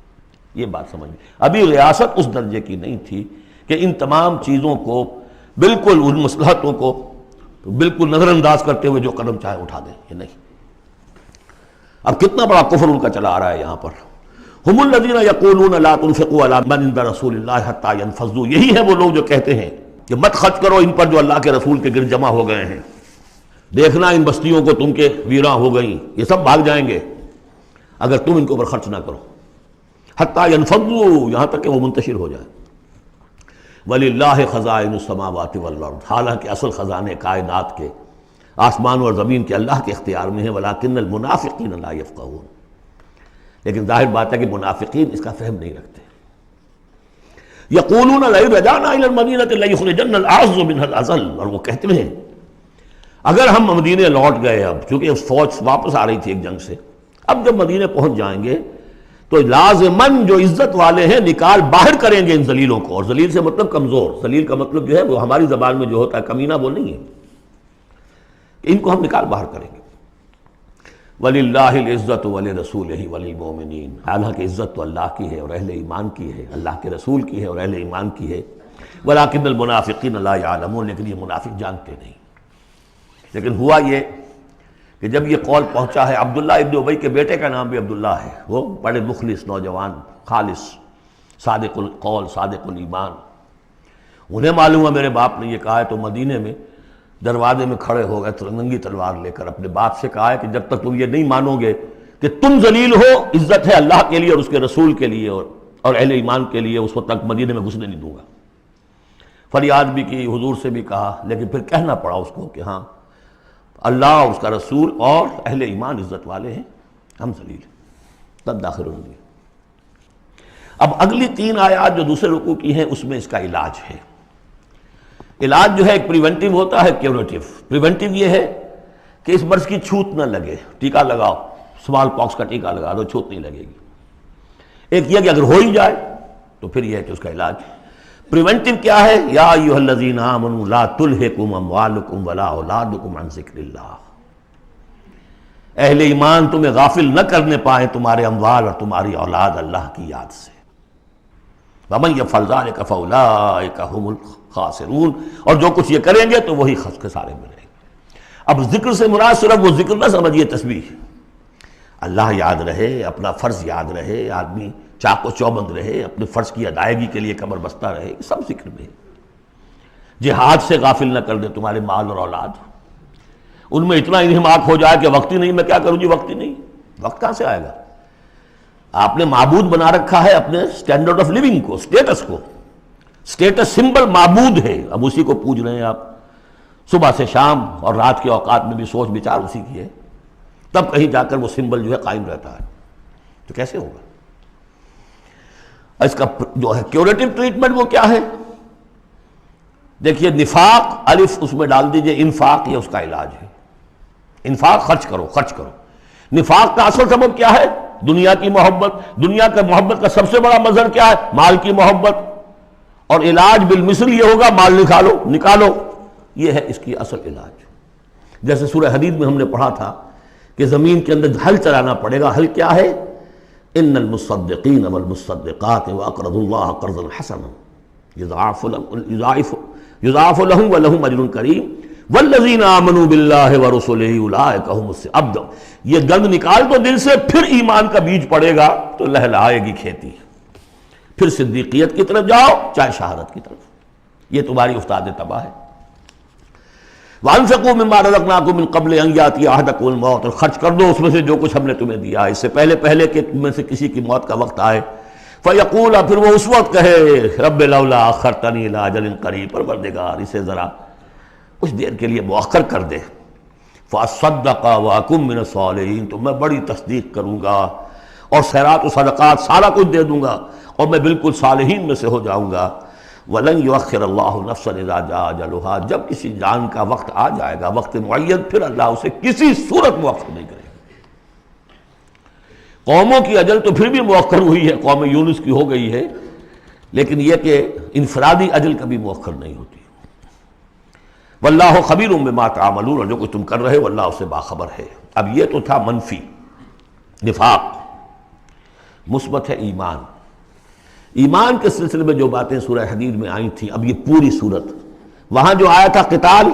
یہ بات سمجھ میں، ابھی ریاست اس درجے کی نہیں تھی کہ ان تمام چیزوں کو بالکل، ان مصلحتوں کو بالکل نظر انداز کرتے ہوئے جو قدم چاہے اٹھا دیں، یہ نہیں۔ اب کتنا بڑا کفر ان کا چلا آ رہا ہے یہاں پر۔ ہم الذین یقولون لا تنفقوا علی من عند رسول اللہ حتی ینفضوا، یہی ہیں وہ لوگ جو کہتے ہیں کہ مت خرچ کرو ان پر جو اللہ کے رسول کے گرد جمع ہو گئے ہیں، دیکھنا ان بستیوں کو تم کے ویراں ہو گئیں، یہ سب بھاگ جائیں گے اگر تم ان کے اوپر خرچ نہ کرو۔ حتی ینفضوا، یہاں تک کہ وہ منتشر ہو جائیں۔ وَلِلَّهِ خَزَائِنُ السَّمَاوَاتِ وَالْأَرْضِ، حالانکہ اصل خزانے کائنات کے آسمان اور زمین کے اللہ کے اختیار میں ہیں، وَلَٰكِنَّ الْمُنَافِقِينَ لَا يَفْقَهُونَ، لیکن ظاہر بات ہے کہ منافقین اس کا فہم نہیں رکھتے۔ يَقُولُونَ لَئِن رَجَعْنَا إِلَى الْمَدِينَةِ لَيُخْرِجَنَّ الْأَعَزُّ مِنْهَا الْأَذَلَّ، اور وہ کہتے ہیں اگر ہم مدینے لوٹ گئے، اب چونکہ فوج واپس آ رہی تھی ایک جنگ سے، اب جب مدینے پہنچ جائیں گے تو لازماً جو عزت والے ہیں نکال باہر کریں گے ان ذلیلوں کو، اور ذلیل سے مطلب کمزور، ذلیل کا مطلب جو ہے وہ ہماری زبان میں جو ہوتا ہے کمینہ وہ نہیں ہے، ان کو ہم نکال باہر کریں گے۔ وَلِلَّهِ الْعِزَّةُ وَلِرَسُولِهِ وَلِلْمُؤْمِنِينَ، حالانکہ عزت تو اللہ کی ہے اور اہل ایمان کی ہے، اللہ کے رسول کی ہے اور اہل ایمان کی ہے۔ وَلَٰكِنَّ الْمُنَافِقِينَ لَا يَعْلَمُونَ، لیکن یہ منافق جانتے نہیں۔ لیکن ہوا یہ کہ جب یہ قول پہنچا ہے، عبداللہ ابن ابی کے بیٹے کا نام بھی عبداللہ ہے، وہ بڑے مخلص نوجوان، خالص، صادق القول، صادق الایمان، انہیں معلوم ہے میرے باپ نے یہ کہا ہے، تو مدینے میں دروازے میں کھڑے ہو گئے ننگی تلوار لے کر، اپنے باپ سے کہا ہے کہ جب تک تم یہ نہیں مانو گے کہ تم ذلیل ہو، عزت ہے اللہ کے لیے اور اس کے رسول کے لیے اور اہل ایمان کے لیے، اس وقت تک مدینے میں گھسنے نہیں دوں گا۔ فریاد بھی کی، حضور سے بھی کہا، لیکن پھر کہنا پڑا اس کو کہ ہاں اللہ اور اس کا رسول اور اہل ایمان عزت والے ہیں، ہم ذلیل ہیں، تب داخل ہوئے۔ اب اگلی 3 آیات جو دوسرے رکوع کی ہیں اس میں اس کا علاج ہے۔ علاج جو ہے ایک پریونٹیو ہوتا ہے، کیوریٹیو۔ پریونٹیو یہ ہے کہ اس مرض کی چھوت نہ لگے، ٹیکہ لگاؤ، اسمال پاکس کا ٹیکہ لگا دو، چھوت نہیں لگے گی۔ ایک یہ کہ اگر ہو ہی جائے تو پھر یہ ہے کہ اس کا علاج۔ پریونٹیو کیا ہے؟ یا ایھا الذین آمنوا لا تلھکم اموالکم ولا اولادکم عن ذکر اللہ، اہل ایمان تمہیں غافل نہ کرنے پائیں تمہارے اموال اور تمہاری اولاد اللہ کی یاد سے۔ ومن یفعل ذلک فاولئک ھم الخاسرون، اور جو کچھ یہ کریں گے تو وہی خسارے میں رہیں گے۔ اب ذکر سے مراد صرف وہ ذکر نہ سمجھیے تسبیح، اللہ یاد رہے، اپنا فرض یاد رہے، آدمی چاق و چوبند رہے، اپنے فرض کی ادائیگی کے لیے کمر بستہ رہے، یہ سب ذکر میں ہے۔ جہاد سے غافل نہ کر دے تمہارے مال اور اولاد، ان میں اتنا انہماک ہو جائے کہ وقت ہی نہیں، میں کیا کروں جی، وقت ہی نہیں، وقت کہاں سے آئے گا؟ آپ نے معبود بنا رکھا ہے اپنے سٹینڈرڈ آف لیونگ کو، سٹیٹس کو، سٹیٹس سمبل معبود ہے، اب اسی کو پوج رہے ہیں آپ، صبح سے شام اور رات کے اوقات میں بھی سوچ بچار اسی کی ہے۔ تب کہیں جا کر وہ سمبل جو ہے قائم رہتا ہے. تو کیسے ہوگا؟ اس کا جو ہے کیوریٹو ٹریٹمنٹ وہ کیا ہے؟ دیکھیے نفاق الف اس میں ڈال دیجئے، انفاق یہ اس کا علاج ہے. انفاق خرچ کرو، خرچ کرو. نفاق کا اصل سبب کیا ہے؟ دنیا کی محبت. دنیا کا محبت کا سب سے بڑا مظہر کیا ہے؟ مال کی محبت. اور علاج بالمثل یہ ہوگا مال نکالو. یہ ہے اس کی اصل علاج. جیسے سورہ حدید میں ہم نے پڑھا تھا کہ زمین کے اندر ہل چلانا پڑے گا. ہل کیا ہے؟ ان المصدقین والمصدقات واقرضوا اللہ قرضا حسنا یضاعف لهم ولهم اجر کریم والذین آمنوا باللہ ورسلہ اولئک هم اب یہ گند نکال دو دل سے، پھر ایمان کا بیج پڑے گا تو لہلائے گی کھیتی. پھر صدیقیت کی طرف جاؤ چاہے شہادت کی طرف. یہ تمہاری استاد تباہ ہے. وَأَنفِقُوا مِمَّا رَزَقْنَاكُم مِّن قَبْلِ أَن يَأْتِيَ أَحَدَكُمُ الْمَوْتُ، اور خرچ کر دو اس میں سے جو کچھ ہم نے تمہیں دیا اس سے پہلے کہ تم میں سے کسی کی موت کا وقت آئے. فَيَقُولَ، پھر وہ اس وقت کہے رب لولا أَخَّرْتَنِي إِلَىٰ أَجَلٍ قَرِيبٍ، پروردگار اسے ذرا کچھ دیر کے لیے مؤخر کر دے. فَأَصَّدَّقَ وَأَكُن مِّنَ الصَّالِحِينَ، تو میں بڑی تصدیق کروں گا اور خیرات و صدقات سارا کچھ دے دوں گا اور میں بالکل صالحین میں سے ہو جاؤں گا. وَلَن يُؤَخِّرَ اللَّهُ نَفْسًا إِذَا جَاءَ أَجَلُهَا، جب کسی جان کا وقت آ جائے گا، وقت معین، پھر اللہ اسے کسی صورت مؤخر نہیں کرے گا. قوموں کی اجل تو پھر بھی مؤخر ہوئی ہے، قوم یونس کی ہو گئی ہے، لیکن یہ کہ انفرادی اجل کبھی مؤخر نہیں ہوتی. واللہ خبیر بما تعملون، اور جو کچھ تم کر رہے ہو اللہ اس سے باخبر ہے. اب یہ تو تھا منفی نفاق. مثبت ہے ایمان. ایمان کے سلسلے میں جو باتیں سورہ حدید میں آئی تھیں، اب یہ پوری صورت، وہاں جو آیا تھا قتال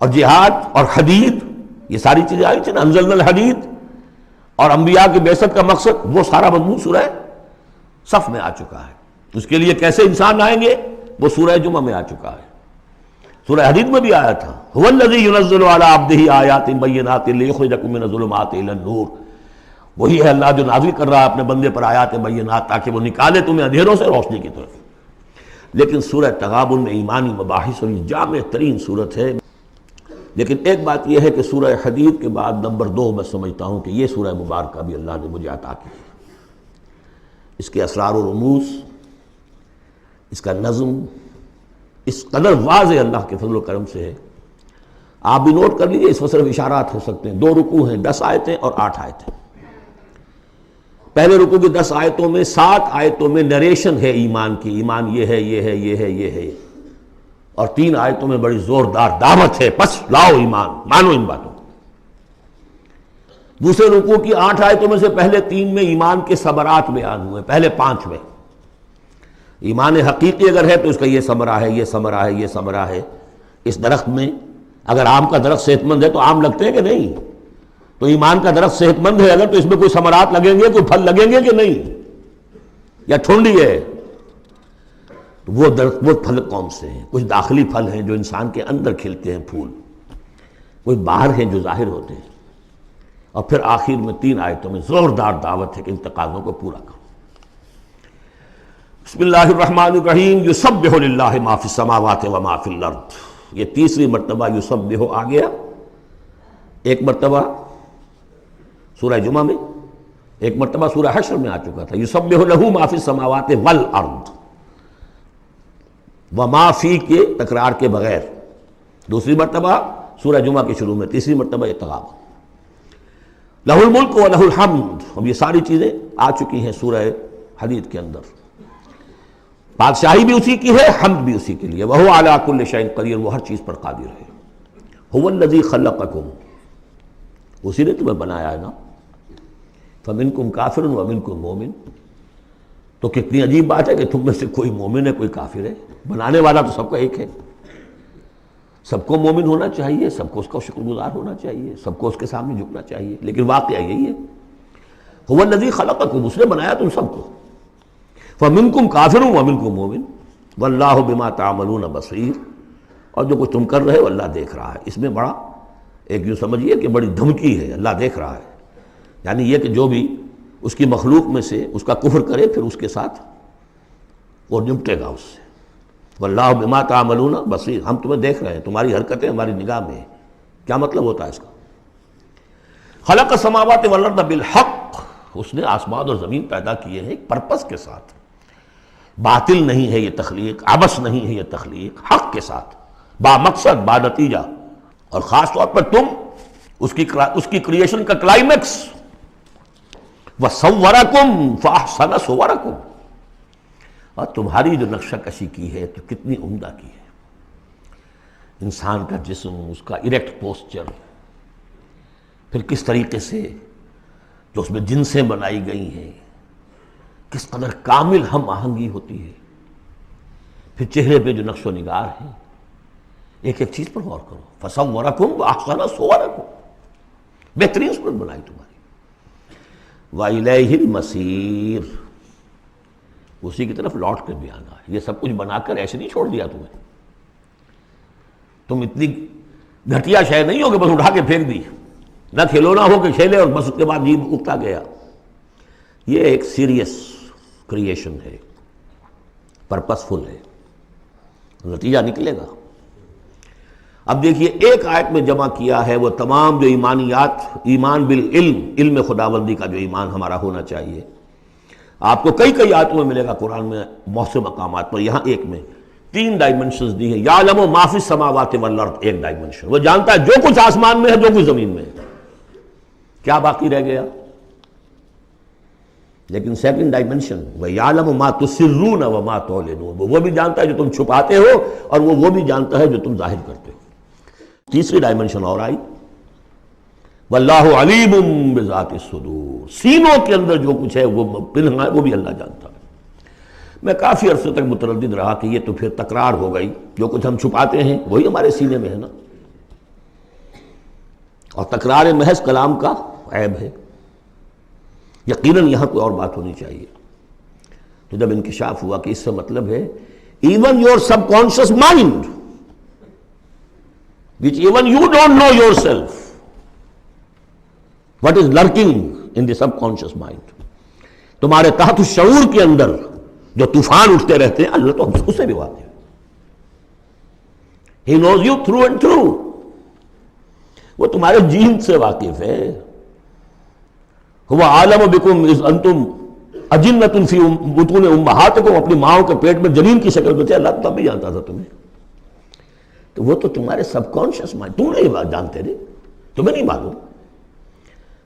اور جہاد اور حدید، یہ ساری چیزیں آئی تھیں نا، انزلنا الحدید، اور انبیاء کی بعثت کا مقصد، وہ سارا مضمون سورہ صف میں آ چکا ہے. اس کے لیے کیسے انسان آئیں گے وہ سورہ جمعہ میں آ چکا ہے. سورہ حدید میں بھی آیا تھا هو الذی ينزل علی عبدہ آیات بینات لیخرجکم من الظلمات الی النور، وہی ہے اللہ جو نازل کر رہا ہے اپنے بندے پر آیات بینات تاکہ وہ نکالے تمہیں اندھیروں سے روشنی کی طرف. لیکن سورہ تغابن میں ایمانی مباحث اور یہ جامع ترین صورت ہے. لیکن ایک بات یہ ہے کہ سورہ حدید کے بعد نمبر 2 میں سمجھتا ہوں کہ یہ سورہ مبارکہ بھی اللہ نے مجھے عطا کی. اس کے اسرار و رموز، اس کا نظم اس قدر واضح اللہ کے فضل و کرم سے ہے. آپ بھی نوٹ کر لیجئے، اس میں صرف اشارات ہو سکتے ہیں. 2 رکوع ہیں، 10 آیتیں اور 8 آیتیں. پہلے رکوع کی 10 آیتوں میں 7 آیتوں میں نریشن ہے ایمان کی، ایمان یہ ہے یہ ہے یہ ہے یہ ہے، اور 3 آیتوں میں بڑی زوردار دعوت ہے، پس لاؤ ایمان، مانو ان باتوں. دوسرے رکوع کی 8 آیتوں میں سے پہلے 3 میں ایمان کے ثمرات بیان ہوئے، پہلے 5 میں. ایمان حقیقی اگر ہے تو اس کا یہ ثمرہ ہے، یہ ثمرہ ہے، یہ ثمرہ ہے. اس درخت میں اگر آم کا درخت صحت مند ہے تو آم لگتے ہیں کہ نہیں؟ تو ایمان کا درخت صحت مند ہے اگر، تو اس میں کوئی ثمرات لگیں گے، کوئی پھل لگیں گے کہ نہیں؟ یا ٹھنڈی ہے؟ تو وہ درخت، وہ پھل کون سے ہیں؟ کچھ داخلی پھل ہیں جو انسان کے اندر کھلتے ہیں پھول، کوئی باہر ہیں جو ظاہر ہوتے ہیں. اور پھر آخر میں 3 آیتوں میں زوردار دعوت ہے کہ ان تقاضوں کو پورا کرو. بسم اللہ الرحمن الرحیم. یسبح للہ ما فی السماوات و ما فی الارض. یہ تیسری مرتبہ یسبح آ گیا. ایک مرتبہ سورہ جمعہ میں، ایک مرتبہ سورہ حشر میں آ چکا تھا. یسبح لہ ما فی السماوات والارض، وما فی کے تکرار کے بغیر. دوسری مرتبہ سورہ جمعہ کے شروع میں، تیسری مرتبہ یہ تغابن. لہ الملک و لہ الحمد. اب یہ ساری چیزیں آ چکی ہیں سورہ حدید کے اندر. بادشاہی بھی اسی کی ہے، حمد بھی اسی کے لیے. وہو علی کل شیء قدیر، وہ ہر چیز پر قادر ہے. هو الذی خلقکم، اسی نے تمہیں بنایا ہے نا. فمنکم کافر ومنکم مومن. تو کتنی عجیب بات ہے کہ تم میں سے کوئی مومن ہے کوئی کافر ہے. بنانے والا تو سب کا ایک ہے. سب کو مومن ہونا چاہیے، سب کو اس کا شکر گزار ہونا چاہیے، سب کو اس کے سامنے جھکنا چاہیے. لیکن واقعہ یہی ہے، هو الذی خلقکم، اس نے بنایا تم سب کو. فمنکم کافر ومنکم مومن واللہ بما تعملون بصیر. اور جو کچھ تم کر رہے ہو اللہ دیکھ رہا ہے. اس میں بڑا ایک یوں سمجھیے کہ بڑی دھمکی ہے، اللہ دیکھ رہا ہے. یعنی یہ کہ جو بھی اس کی مخلوق میں سے اس کا کفر کرے پھر اس کے ساتھ وہ نمٹے گا اس سے. واللہ بما تعملون بصیر، ہم تمہیں دیکھ رہے ہیں، تمہاری حرکتیں ہماری نگاہ میں ہیں. کیا مطلب ہوتا ہے اس کا؟ خلق السماوات والارض بالحق، اس نے آسمان اور زمین پیدا کیے ہیں ایک پرپس کے ساتھ، باطل نہیں ہے یہ تخلیق، عبث نہیں ہے یہ تخلیق، حق کے ساتھ، با مقصد، با نتیجہ، اور خاص طور پر تم اس کی کریشن کا کلائمیکس، وَصَوَّرَكُمْ فَأَحْسَنَ صُوَرَكُمْ، اور تمہاری جو نقشہ کشی کی ہے تو کتنی عمدہ کی ہے، انسان کا جسم، اس کا اریکٹ پوسچر، پھر کس طریقے سے جو اس میں جنسیں بنائی گئی ہیں، کس قدر کامل ہم آہنگی ہوتی ہے، پھر چہرے پہ جو نقش و نگار ہے، ایک ایک چیز پر غور کرو، فَصَوَّرَكُمْ وَأَحْسَنَ صُوَرَكُمْ، بہترین صورت بنائی تمہاری، وَإِلَيْهِ الْمَصِيرُ، اسی کی طرف لوٹ کر بھی آنا ہے، یہ سب کچھ بنا کر ایسے نہیں چھوڑ دیا تمہیں، تم اتنی گھٹیا شے نہیں ہو کہ بس اٹھا کے پھینک دی، نہ کھلونا ہو کہ کھیلے اور بس اس کے بعد جی اٹھتا گیا، یہ ایک سیریس کریشن ہے، پرپس فل ہے، نتیجہ نکلے گا۔ اب دیکھیے ایک آیت میں جمع کیا ہے وہ تمام جو ایمانیات، ایمان بالعلم، علم خداوندی کا جو ایمان ہمارا ہونا چاہیے، آپ کو کئی آیتوں میں ملے گا قرآن میں بہت سے مقامات پر، یہاں ایک میں 3 ڈائمنشنز دی ہیں، یعلم ما فی السماوات والارض، ایک ڈائمنشن، وہ جانتا ہے جو کچھ آسمان میں ہے، جو کچھ زمین میں ہے، کیا باقی رہ گیا؟ لیکن سیکنڈ ڈائمنشن، وَيَعْلَمُ مَا تُسِرُّونَ وَمَا تُعْلِنُونَ، وہ بھی جانتا ہے جو تم چھپاتے ہو اور وہ بھی جانتا ہے جو تم ظاہر کرتے ہو۔ تیسری ڈائمنشن اور آئی، وَاللَّهُ عَلِيمٌ بِذَاتِ الصُّدُورِ، سینوں کے اندر جو کچھ ہے وہ پنہاں ہے، وہ بھی اللہ جانتا ہے۔ میں کافی عرصے تک متردد رہا کہ یہ تو پھر تکرار ہو گئی، جو کچھ ہم چھپاتے ہیں وہی ہمارے سینے میں ہے نا، اور تکرار محض کلام کا عیب ہے، یقیناً یہاں کوئی اور بات ہونی چاہیے۔ تو جب انکشاف ہوا کہ اس سے مطلب ہے even your sub conscious mind which even you don't know yourself what is lurking in the subconscious mind، تمہارے تحت الشعور کے اندر جو طوفان اٹھتے رہتے ہیں، اللہ تو اس سے بھی واقف ہے، He knows you through and through، وہ تمہارے جین سے واقف ہے، هو عالم بكم اذ انتم اجنۃ فی بطون امہاتکم، اپنی ماؤں کے پیٹ میں جنین کی شکل میں تھے، اللہ تب بھی جانتا تھا تمہیں، تو وہ تو تمہارے سب کانشیس مائنڈ، تم نہیں بات جانتے نہیں، تمہیں نہیں معلوم،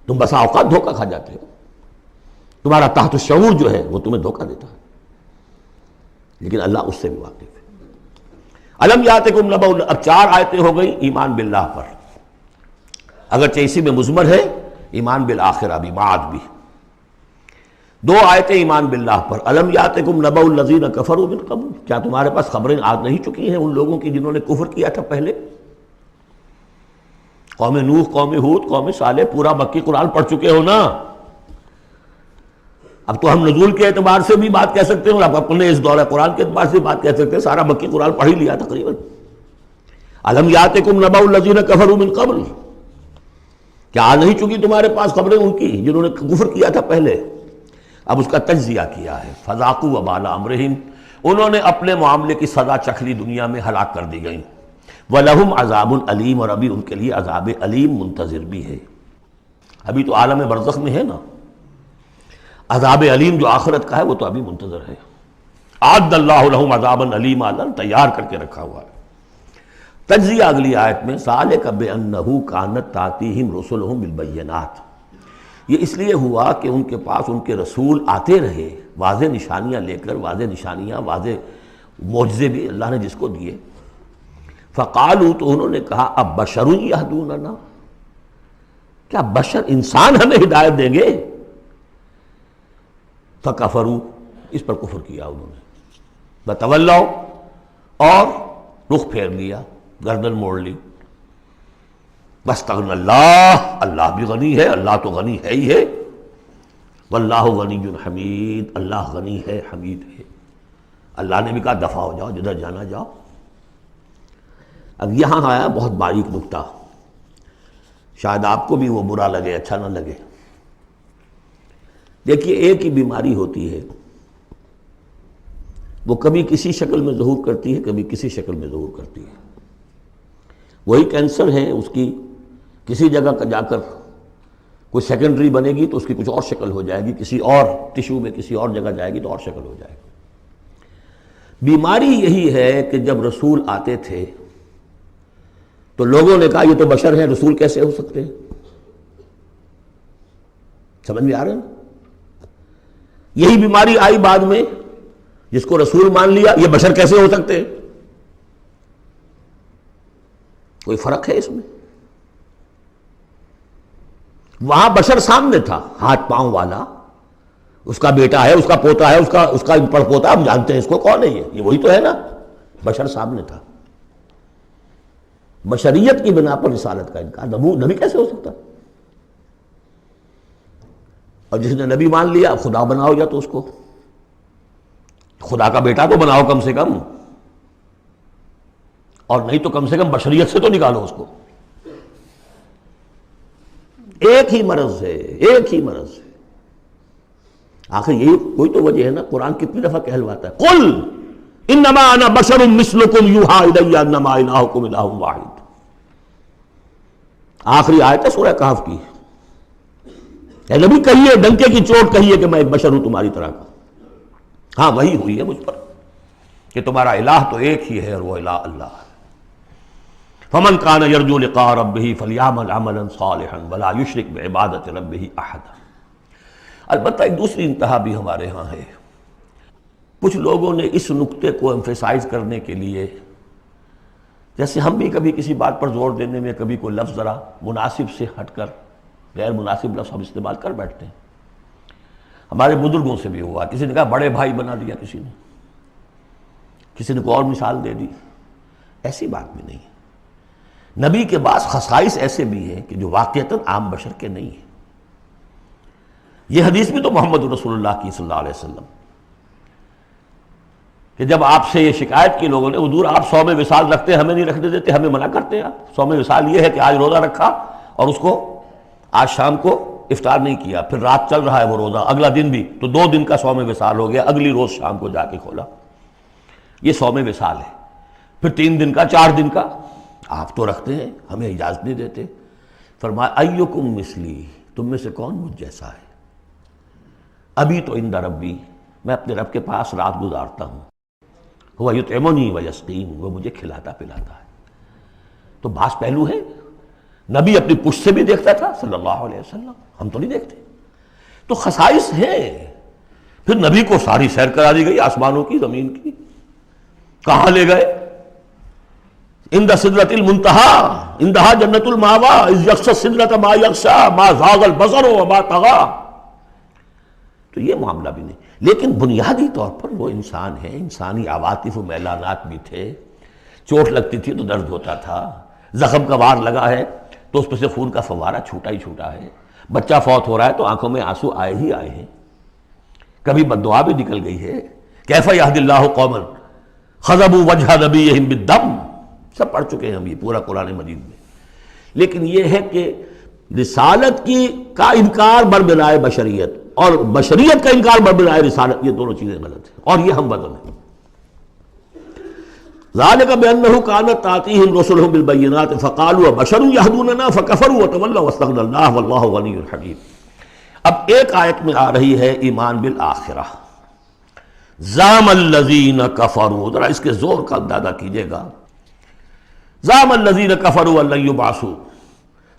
تم بسا اوقات دھوکہ کھا جاتے ہو، تمہارا تحت الشعور جو ہے وہ تمہیں دھوکہ دیتا ہے، لیکن اللہ اس سے بھی واقف ہے۔ الم یاتکم نبأ، اب 4 آیتیں ہو گئی ایمان باللہ پر، اگرچہ اسی میں مضمر ہے ایمان بالآخرہ بھی، معاد بھی، 2 آیتیں ایمان باللہ پر، الم یاتکم نبأ الذین کفروا من قبل، کیا تمہارے پاس خبریں آ نہیں چکی ہیں ان لوگوں کی جنہوں نے کفر کیا تھا پہلے؟ قوم نوح، قوم ہود، قوم صالح، پورا مکی قرآن پڑھ چکے ہو نا، اب تو ہم نزول کے اعتبار سے بھی بات کہہ سکتے ہیں اور اب اپنے اس دورہ قرآن کے اعتبار سے بات کہہ سکتے ہیں، سارا مکی قرآن پڑھ ہی لیا تقریباً۔ الم یاتکم نبأ الذین کفروا من قبل، کیا آ نہیں چکی تمہارے پاس خبریں ان کی جنہوں نے کفر کیا تھا پہلے؟ اب اس کا تجزیہ کیا ہے، فذاقوا وبال امرہم، انہوں نے اپنے معاملے کی سزا چکھ لی، دنیا میں ہلاک کر دی گئی، وَلَهُمْ عَذَابٌ عَلِيمٌ، اور ابھی ان کے لیے عذاب علیم منتظر بھی ہے، ابھی تو عالم برزخ میں ہے نا، عذاب علیم جو آخرت کا ہے وہ تو ابھی منتظر ہے، اعد اللہ لہم عذابا علیما، اللہ تیار کر کے رکھا ہوا ہے۔ تجزیہ اگلی آیت میں، ذالک بأنہ کانت تأتیہم رسلہم بالبینات، یہ اس لیے ہوا کہ ان کے پاس ان کے رسول آتے رہے واضح نشانیاں لے کر، واضح نشانیاں، واضح معجزے بھی اللہ نے جس کو دیے، فقالوا، تو انہوں نے کہا اب بشر یہدوننا، کیا بشر انسان ہمیں ہدایت دیں گے؟ فکفروا، اس پر کفر کیا انہوں نے، وتولوا، اور رخ پھیر لیا، گردن موڑ لی، واستغنى اللہ، اللہ بھی غنی ہے، اللہ تو غنی ہے ہی ہے، واللہ غنی حمید، اللہ غنی ہے، حمید ہے، اللہ نے بھی کہا دفع ہو جاؤ، جدھر جانا جاؤ۔ اب یہاں آیا بہت باریک نکتہ، شاید آپ کو بھی وہ برا لگے، اچھا نہ لگے۔ دیکھیے ایک ہی بیماری ہوتی ہے، وہ کبھی کسی شکل میں ظہور کرتی ہے، کبھی کسی شکل میں ظہور کرتی ہے، وہی کینسر ہے، اس کی کسی جگہ کا جا کر کوئی سیکنڈری بنے گی تو اس کی کچھ اور شکل ہو جائے گی، کسی اور ٹیشو میں کسی اور جگہ جائے گی تو اور شکل ہو جائے گی۔ بیماری یہی ہے کہ جب رسول آتے تھے تو لوگوں نے کہا یہ تو بشر ہیں، رسول کیسے ہو سکتے ہیں؟ سمجھ میں آ رہا ہے نا؟ یہی بیماری آئی بعد میں، جس کو رسول مان لیا یہ بشر کیسے ہو سکتے ہیں؟ کوئی فرق ہے اس میں؟ وہاں بشر سامنے تھا، ہاتھ پاؤں والا، اس کا بیٹا ہے، اس کا پوتا ہے، اس کا پڑ پوتا، ہم جانتے ہیں اس کو، کون ہے یہ وہی تو ہے نا، بشر سامنے تھا۔ بشریت کی بنا پر رسالت کا انکار، نبی کیسے ہو سکتا؟ اور جس نے نبی مان لیا خدا بناؤ، یا تو اس کو خدا کا بیٹا تو بناؤ کم سے کم، اور نہیں تو کم سے کم بشریت سے تو نکالو اس کو۔ ایک ہی مرض ہے، ایک ہی مرض ہے۔ آخر یہی کوئی تو وجہ ہے نا، قرآن کتنی دفعہ کہلواتا ہے قل انما انا بشر مثلکم یوحی الی انما الہکم الہ واحد۔ آخری آیت ہے سورہ کہف کی، اے نبی کہیے، ڈنکے کی چوٹ کہیے کہ میں ایک بشر ہوں تمہاری طرح کا۔ ہاں وہی ہوئی ہے مجھ پر کہ تمہارا الہ تو ایک ہی ہے اور وہ الہ اللہ ہے۔ فمن کان یرجو لقاء ربہ فلیعمل عملا صالحا ولا یشرک بعبادۃ ربہ احدا۔ البتہ ایک دوسری انتہا بھی ہمارے ہاں ہے، کچھ لوگوں نے اس نقطے کو ایمفیسائز کرنے کے لیے، جیسے ہم بھی کبھی کسی بات پر زور دینے میں کبھی کوئی لفظ ذرا مناسب سے ہٹ کر غیر مناسب لفظ ہم استعمال کر بیٹھتے ہیں۔ ہمارے بزرگوں سے بھی ہوا، کسی نے کہا بڑے بھائی بنا دیا، کسی نے کوئی اور مثال دے دی۔ ایسی بات بھی نہیں ہے۔ نبی کے بعض خصائص ایسے بھی ہیں کہ جو واقعتاً عام بشر کے نہیں ہیں۔ یہ حدیث بھی تو محمد رسول اللہ کی صلی اللہ علیہ وسلم، کہ جب آپ سے یہ شکایت کی لوگوں نے، حضور آپ صوم وصال رکھتے ہیں، ہمیں نہیں رکھنے دیتے، ہمیں منع کرتے ہیں آپ۔ صوم وصال یہ ہے کہ آج روزہ رکھا اور اس کو آج شام کو افطار نہیں کیا، پھر رات چل رہا ہے وہ روزہ، اگلا دن بھی، تو 2 دن کا صوم وصال ہو گیا، اگلی روز شام کو جا کے کھولا، یہ صوم وصال ہے۔ پھر 3 دن کا، 4 دن کا آپ تو رکھتے ہیں، ہمیں اجازت نہیں دیتے۔ فرمایا ایکم مثلی، تم میں سے کون مجھ جیسا ہے؟ ابھی تو عند ربی، میں اپنے رب کے پاس رات گزارتا ہوں، ہوا یطعمنی ویسقین، وہ مجھے کھلاتا پلاتا ہے۔ تو بعض پہلو ہے، نبی اپنی پشت سے بھی دیکھتا تھا صلی اللہ علیہ وسلم، ہم تو نہیں دیکھتے۔ تو خصائص ہیں۔ پھر نبی کو ساری سیر کرا دی گئی آسمانوں کی، زمین کی، کہاں لے گئے؟ عند سدرۃ المنتہی، عندہا جنت المأوی، اذ یغشی السدرۃ ما یغشی، ما زاغ البصر وما طغی۔ تو یہ معاملہ بھی نہیں، لیکن بنیادی طور پر وہ انسان ہے، انسانی عواطف و میلانات بھی تھے۔ چوٹ لگتی تھی تو درد ہوتا تھا، زخم کا وار لگا ہے تو اس پہ سے خون کا فوارہ چھوٹا ہی چھوٹا ہے، بچہ فوت ہو رہا ہے تو آنکھوں میں آنسو آئے ہی آئے ہیں، کبھی بددعا بھی نکل گئی ہے۔ کیف یہدی اللہ قوما خضبوا وجہ نبیہم بالدم، سب پڑھ چکے ہیں ہم یہ پورا قرآن مجید میں۔ لیکن یہ ہے کہ رسالت کی کا انکار بربنائے بشریت اور بشریت کا انکار بربنائے رسالت، یہ دونوں چیزیں غلط ہیں، اور یہ ہم بدل ہیں۔ ذالک بأنہ کانت تأتیہم رسلہم بالبینات فقالوا بشر یہدوننا فکفروا وتولوا واستغنی اللہ واللہ غنی حکیم۔ اب ایک آیت میں آ رہی ہے ایمان بالآخرہ، زعم الذین کفروا، ذرا اس کے زور کا اندازہ کیجئے گا۔ زعم الذین کفروا ان لن یبعثوا،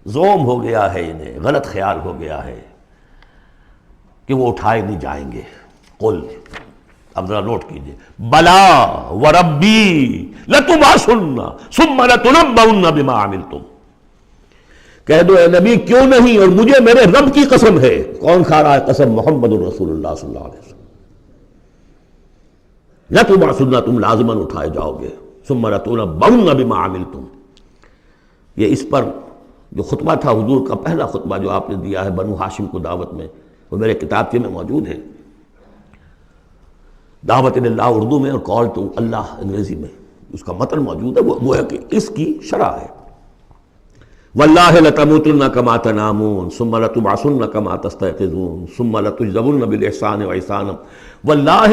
زوم ہو گیا ہے انہیں، غلط خیال ہو گیا ہے کہ وہ اٹھائے نہیں جائیں گے۔ قل، اب ذرا نوٹ کیجئے، بلا وربی لتبعثن ثم لتنبؤن بما عملتم، کہہ دو اے نبی کیوں نہیں، اور مجھے میرے رب کی قسم ہے۔ کون کھا رہا ہے قسم؟ محمد الرسول اللہ صلی اللہ علیہ وسلم۔ لتبعثن، تم لازماً اٹھائے جاؤ گے، ثم لتنبؤن بما عملتم۔ یہ اس پر جو خطبہ تھا حضور کا پہلا خطبہ جو آپ نے دیا ہے بنو ہاشم کو دعوت میں، وہ میرے کتابچے میں موجود ہے، دعوت اللہ اردو میں اور کال ٹو اللہ انگریزی میں، اس کا متن موجود ہے، وہ ہے کہ اس کی شرح ہے۔ واللہ لتموتن کما تنامون ثم لتبعثن کما تستيقظون ثم لتجزون بالاحسان واحسانا واللہ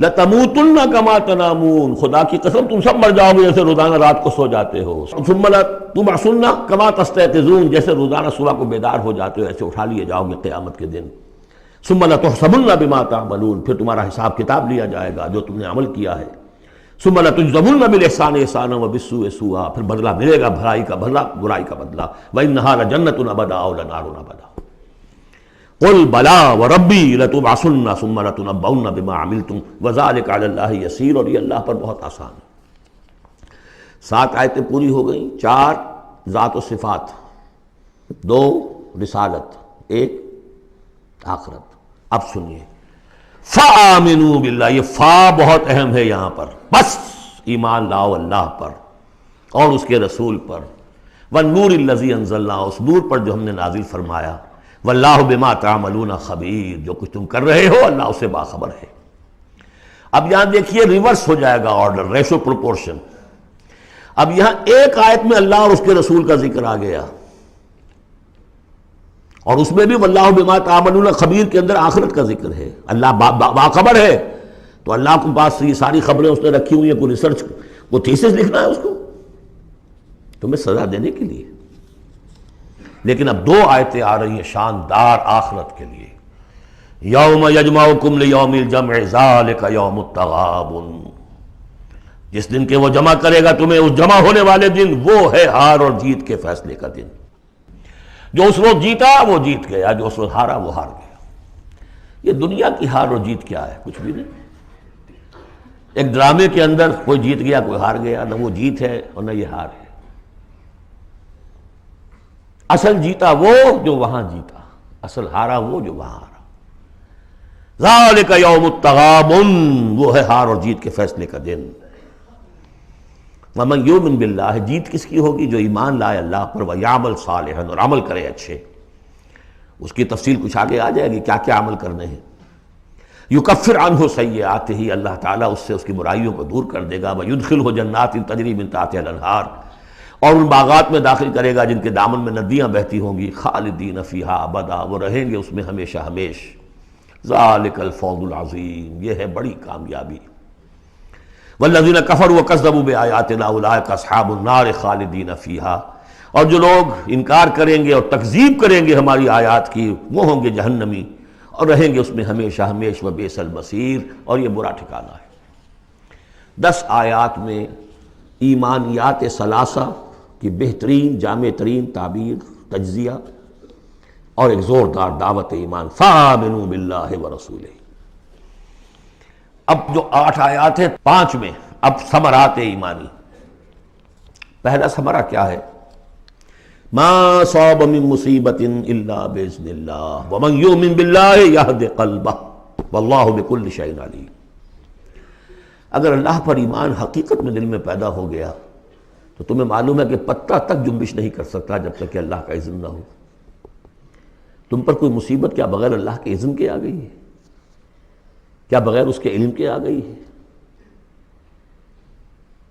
لَتَمُوتُنَّ كَمَا تَنَامُونَ، خدا کی قسم تم سب مر جاؤ گے جیسے روزانہ رات کو سو جاتے ہو. ثُمَّ لَتُبْعَثُنَّ كَمَا تَسْتَيْقِظُونَ، جیسے روزانہ صبح کو بیدار ہو جاتے ہو ایسے اٹھا لیے جاؤ گے قیامت کے دن. ثُمَّ لَتُحْسَبُنَّ بِمَا تَعْمَلُونَ، پھر تمہارا حساب کتاب لیا جائے گا جو تم نے عمل کیا ہے. ثُمَّ لَتُجْزَوُنَّ بِالْإِحْسَانِ إِحْسَانًا وَبِالسُّوءِ سُوءًا، پھر بدلہ ملے گا بھلائی کا بدلہ برائی کا بدلہ. وَإِنَّهَا لَجَنَّةٌ أَبَدًا أَوْ لَنَارٌ أَبَدًا. قُلْ بَلَىٰ وَرَبِّي لَتُبْعَثُنَّ ثُمَّ لَتُنَبَّؤُنَّ بِمَا عَمِلْتُمْ وَذَٰلِكَ عَلَى اللَّهِ يَسِيرٌ، اور یہ اللہ پر بہت آسان ہے. 7 آیتیں پوری ہو گئیں. 4 ذات و صفات، 2 رسالت، 1 آخرت. اب سنیے فَآمِنُوا بِاللَّهِ، یہ فا بہت اہم ہے یہاں پر. بس ایمان لاؤ اللہ پر اور اس کے رسول پر. وَالنُّورِ الَّذِي أَنزَلْنَا، اس نور پر جو ہم نے نازل فرمایا. وَاللَّهُ بِمَا تَعْمَلُونَ خَبِيرٌ، جو کچھ تم کر رہے ہو اللہ اسے باخبر ہے. اب یہاں دیکھیے ریورس ہو جائے گا آرڈر، ریشو پروپورشن. اب یہاں ایک آیت میں اللہ اور اس کے رسول کا ذکر آ گیا، اور اس میں بھی واللہ بما تعملون خبیر کے اندر آخرت کا ذکر ہے. اللہ باخبر ہے، تو اللہ کے پاس یہ ساری خبریں اس نے رکھی ہوئی ہیں. کوئی ریسرچ، کوئی تھیسس لکھنا ہے اس کو تمہیں سزا دینے کے لیے. لیکن اب 2 آیتیں آ رہی ہیں شاندار آخرت کے لیے. یوم یجمعکم لیوم الجمع ذالک یوم التغابن، جس دن کے وہ جمع کرے گا تمہیں اس جمع ہونے والے دن، وہ ہے ہار اور جیت کے فیصلے کا دن. جو اس روز جیتا وہ جیت گیا، جو اس روز ہارا وہ ہار گیا. یہ دنیا کی ہار اور جیت کیا ہے؟ کچھ بھی نہیں. ایک ڈرامے کے اندر کوئی جیت گیا کوئی ہار گیا، نہ وہ جیت ہے اور نہ یہ ہار ہے. اصل جیتا وہ جو وہاں جیتا، اصل ہارا وہ جو وہاں ہارا. ذالک یوم التغابن، وہ ہے ہار اور جیت کے فیصلے کا دن. ومن یؤمن باللہ، جیت کس کی ہوگی؟ جو ایمان لائے اللہ پر، ویعمل صالحا، اور عمل کرے اچھے. اس کی تفصیل کچھ آگے آ جائے گی کیا کیا عمل کرنے ہیں. یکفر عنہ سیئاتہ، اللہ تعالیٰ اس سے اس کی برائیوں کو دور کر دے گا. ویدخلہ جنات تجری من تحتہا الانہار، اور ان باغات میں داخل کرے گا جن کے دامن میں ندیاں بہتی ہوں گی. خالدین فیہا ابدا، وہ رہیں گے اس میں ہمیشہ ہمیش. ذالک الفوز العظیم، یہ ہے بڑی کامیابی. والذین کفروا وکذبوا بآیاتنا اولئک اصحاب النار خالدین فیہا، اور جو لوگ انکار کریں گے اور تکذیب کریں گے ہماری آیات کی، وہ ہوں گے جہنمی اور رہیں گے اس میں ہمیشہ ہمیش. وبئس المصیر، اور یہ برا ٹھکانہ ہے. 10 آیات میں ایمانیات ثلاثہ کی بہترین جامع ترین تعبیر، تجزیہ اور ایک زوردار دعوت ایمان. فآمنوا باللہ ورسولہ. اب جو 8 آیات ہیں 5 میں اب ثمرات ایمانی. پہلا ثمرہ کیا ہے؟ ما صاب من مصیبت الا باذن اللہ ومن یؤمن باللہ یہد قلبہ واللہ بکل شیء علیم. اگر اللہ پر ایمان حقیقت میں دل میں پیدا ہو گیا تو تمہیں معلوم ہے کہ پتہ تک جنبش نہیں کر سکتا جب تک کہ اللہ کا اذن نہ ہو. تم پر کوئی مصیبت کیا بغیر اللہ کے اذن کے آ گئی ہے؟ کیا بغیر اس کے علم کے آ گئی ہے؟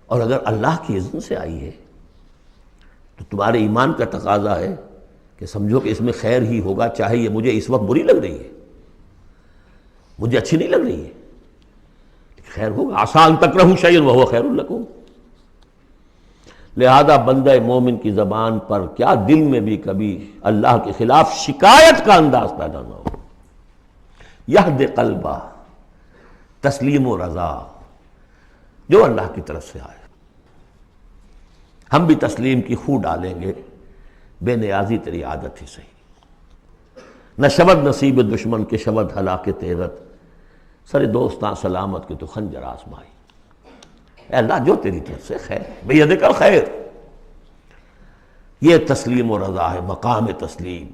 اور اگر اللہ کی اذن سے آئی ہے تو تمہارے ایمان کا تقاضا ہے کہ سمجھو کہ اس میں خیر ہی ہوگا، چاہے یہ مجھے اس وقت بری لگ رہی ہے، مجھے اچھی نہیں لگ رہی ہے، خیر ہوگا. عسیٰ ان تکرہوا شیئا وہو خیر لکم. لہذا بندہ مومن کی زبان پر کیا دل میں بھی کبھی اللہ کے خلاف شکایت کا انداز پیدا نہ ہو. یہد قلبہ، تسلیم و رضا، جو اللہ کی طرف سے آئے. ہم بھی تسلیم کی خو ڈالیں گے، بے نیازی تیری عادت ہی صحیح. نہ شود نصیب دشمن کے شود ہلاک تیغت، سر دوستاں سلامت کے تو خنجر آزمائی. اے اللہ جو تیری طرف سے خیر، بیدک الخیر. یہ تسلیم و رضا ہے، مقام تسلیم.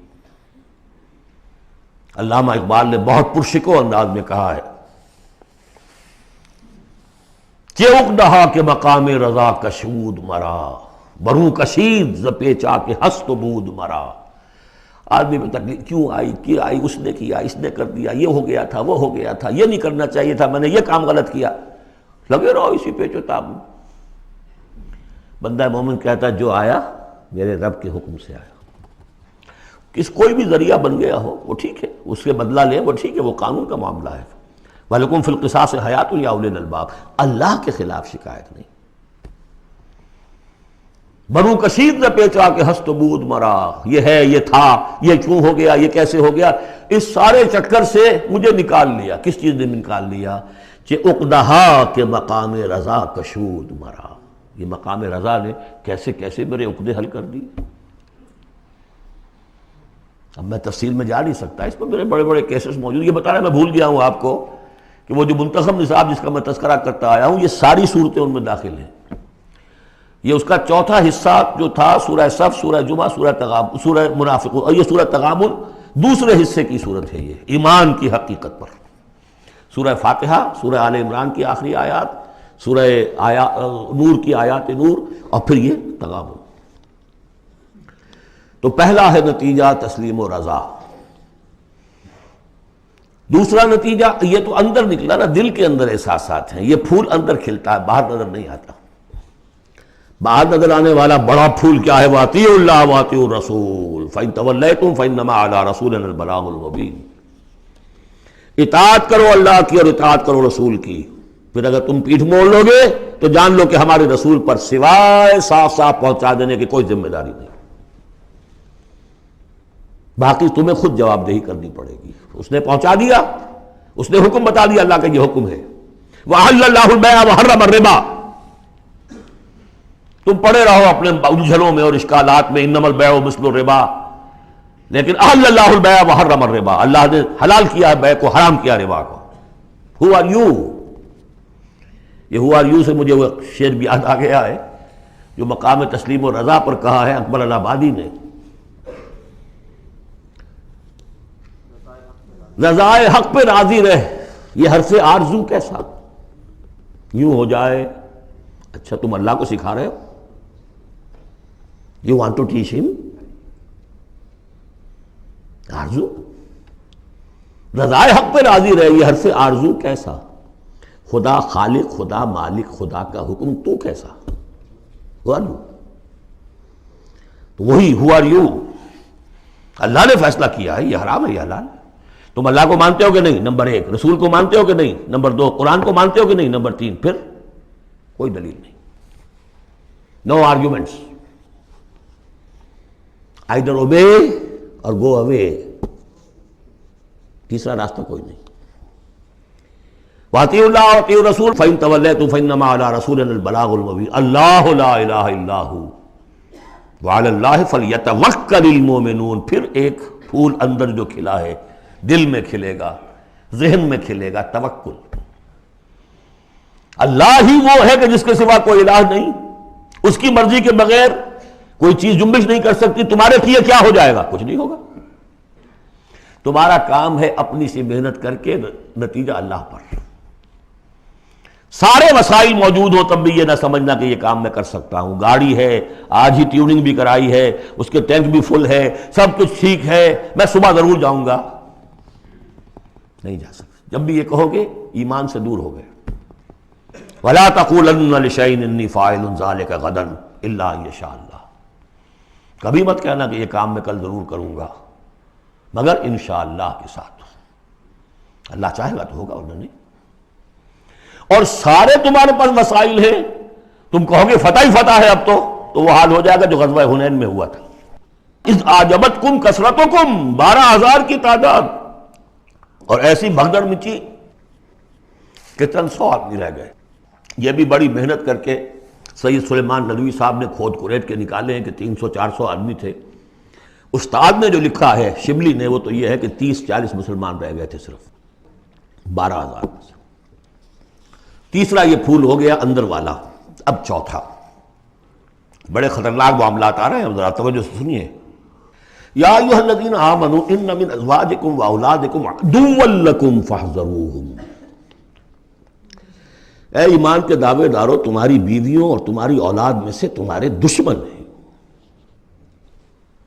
علامہ اقبال نے بہت پرشکو انداز میں کہا ہے کہ اقدہا کے مقام رضا کشود مرا، بروں کشید ز پیچا کے ہست و بود مرا. آدمی میں تکلیف کیوں آئی، اس نے کیا، اس نے کر دیا، یہ ہو گیا تھا، وہ ہو گیا تھا، یہ نہیں کرنا چاہیے تھا، میں نے یہ کام غلط کیا. لگے رہو اسی پیچ و تاب میں. بندہ مومن کہتا ہے جو آیا میرے رب کے حکم سے آیا. کوئی بھی ذریعہ بن گیا ہو وہ ٹھیک ہے، اس کے بدلہ لیں وہ ٹھیک ہے، وہ قانون کا معاملہ ہے. وَلَكُمْ فِي الْقِصَاصِ حَيَاةٌ يَا أُولِي الْأَلْبَابِ، اللہ کے خلاف شکایت نہیں۔ بنو کثیر نے پیچا کہ ہست بود مرا، یہ ہے، یہ تھا، یہ کیوں ہو گیا، یہ کیسے ہو گیا، اس سارے چکر سے مجھے نکال لیا۔ کس چیز نے نکال لیا؟ کہ عقدہا کے مقام رضا کشود مرا، یہ مقام رضا نے کیسے کیسے میرے عقدے حل کر دی۔ اب میں تفصیل میں جا نہیں سکتا، اس پر میرے بڑے بڑے کیسز موجود۔ یہ بتانا میں بھول گیا ہوں آپ کو کہ وہ جو منتخب نصاب جس کا میں تذکرہ کرتا آیا ہوں، یہ ساری صورتیں ان میں داخل ہیں۔ یہ اس کا چوتھا حصہ جو تھا سورہ صف، سورہ جمعہ، سورہ تغابن، سورہ منافقون، اور یہ سورہ تغابن دوسرے حصے کی صورت ہے، یہ ایمان کی حقیقت پر۔ سورہ فاتحہ، سورہ آل عمران کی آخری آیات، سورہ نور کی آیات نور، اور پھر یہ تغابن۔ تو پہلا ہے نتیجہ تسلیم و رضا۔ دوسرا نتیجہ، یہ تو اندر نکلا نا، دل کے اندر احساسات ہیں، یہ پھول اندر کھلتا ہے، باہر نظر نہیں آتا۔ باہر نظر آنے والا بڑا پھول کیا ہے؟ وَأَطِیعُوا اللَّهَ وَأَطِیعُوا الرَّسُولَ فَإِن تَوَلَّیْتُمْ فَإِنَّمَا عَلَىٰ رَسُولِنَا الْبَلَاغُ الْمُبِینُ۔ اطاعت کرو اللہ کی اور اطاعت کرو رسول کی، پھر اگر تم پیٹھ موڑ لو گے تو جان لو کہ ہمارے رسول پر سوائے صاف صاف پہنچا دینے کی کوئی ذمہ داری نہیں، باقی تمہیں خود جواب دہی کرنی پڑے گی۔ اس نے پہنچا دیا، اس نے حکم بتا دیا، اللہ کا یہ حکم ہے۔ وَأَحَلَّ اللَّهُ الْبَيْعَ وَحَرَّمَ الرِّبَا، تم پڑے رہو اپنے الجھنوں میں اور اشکالات میں، انما البیع مثل الربا، لیکن احل اللہ البیع وحرم الربا، اللہ نے حلال کیا ہے بیع کو، حرام کیا ربا کو۔ Who are you؟ یہ who are you سے مجھے وہ شعر بھی یاد آ گیا ہے جو مقام تسلیم و رضا پر کہا ہے اکبر الہٰبادی نے۔ رضائے حق پہ راضی رہ، یہ حرف آرزو کیسا یوں ہو جائے۔ اچھا تم اللہ کو سکھا رہے ہو، You want to teach him؟ آرزو، رضائے حق پہ راضی رہے، یہ حرف آرزو کیسا؟ خدا خالق، خدا مالک، خدا کا حکم تو کیسا؟ Who are you؟ تو وہی who are you، اللہ نے فیصلہ کیا ہے یہ حرام ہے یہ حلال ہے۔ تم اللہ کو مانتے ہو کہ نہیں؟ نمبر ایک۔ رسول کو مانتے ہو کہ نہیں؟ نمبر دو۔ قرآن کو مانتے ہو کہ نہیں؟ نمبر تین۔ پھر کوئی دلیل نہیں، نو arguments, either obey or go away، تیسرا راستہ کوئی نہیں۔ وَأَطِیعُوا اللَّهَ وَأَطِیعُوا الرَّسُولَ فَإِن تَوَلَّیْتُمْ فَإِنَّمَا عَلَىٰ رَسُولِنَا الْبَلَاغُ الْمُبِینُ اللَّهُ لَا إِلَٰهَ إِلَّا هُوَ وَعَلَى اللَّهِ فَلْيَتَوَکَّلِ الْمُؤْمِنُونَ۔ پھر ایک پھول اندر جو کھلا ہے، دل میں کھلے گا، ذہن میں کھلے گا، توکل۔ اللہ ہی وہ ہے کہ جس کے سوا کوئی الہ نہیں، اس کی مرضی کے بغیر کوئی چیز جنبش نہیں کر سکتی۔ تمہارے کیے کیا ہو جائے گا؟ کچھ نہیں ہوگا۔ تمہارا کام ہے اپنی سی محنت کر کے نتیجہ اللہ پر۔ سارے وسائل موجود ہو تب بھی یہ نہ سمجھنا کہ یہ کام میں کر سکتا ہوں۔ گاڑی ہے، آج ہی ٹیوننگ بھی کرائی ہے، اس کے ٹینک بھی فل ہے، سب کچھ ٹھیک ہے، میں صبح ضرور جاؤں گا، نہیں جا سکتے۔ جب بھی یہ کہو گے ایمان سے دور ہو گئے۔ وَلَا تَقُولَنَّ لِشَيْءٍ إِنِّي فَاعِلٌ ذَلِكَ غَدًا إِلَّا أَن يَشَاءَ اللَّهُ۔ کبھی مت کہنا کہ یہ کام میں کل ضرور کروں گا، مگر انشاءاللہ کے ساتھ، اللہ چاہے گا تو ہوگا ورنہ نہیں۔ اور سارے تمہارے پاس وسائل ہیں، تم کہو گے فتح ہی فتح ہے اب تو وہ حال ہو جائے گا جو غزوہ حنین میں ہوا تھا۔ اذ اعجبتکم کثرتکم، 12,000 کی تعداد، اور ایسی بھگدڑ مچی کہ چند 100 آدمی رہ گئے۔ یہ بھی بڑی محنت کر کے سید سلیمان ندوی صاحب نے کھود کریٹ کے نکالے ہیں کہ 300-400 آدمی تھے۔ استاد نے جو لکھا ہے شبلی نے، وہ تو یہ ہے کہ 30-40 مسلمان رہ گئے تھے صرف 12,000 میں سے۔ تیسرا یہ پھول ہو گیا اندر والا۔ اب چوتھا، بڑے خطرناک معاملات آ رہے ہیں، ذرا توجہ سے سنیے۔ یا ایھا الذین آمنوا ان من ازواجکم واولادکم عدوا لکم فاحذروہم۔ اے ایمان کے دعوے دارو، تمہاری بیویوں اور تمہاری اولاد میں سے تمہارے دشمن ہیں،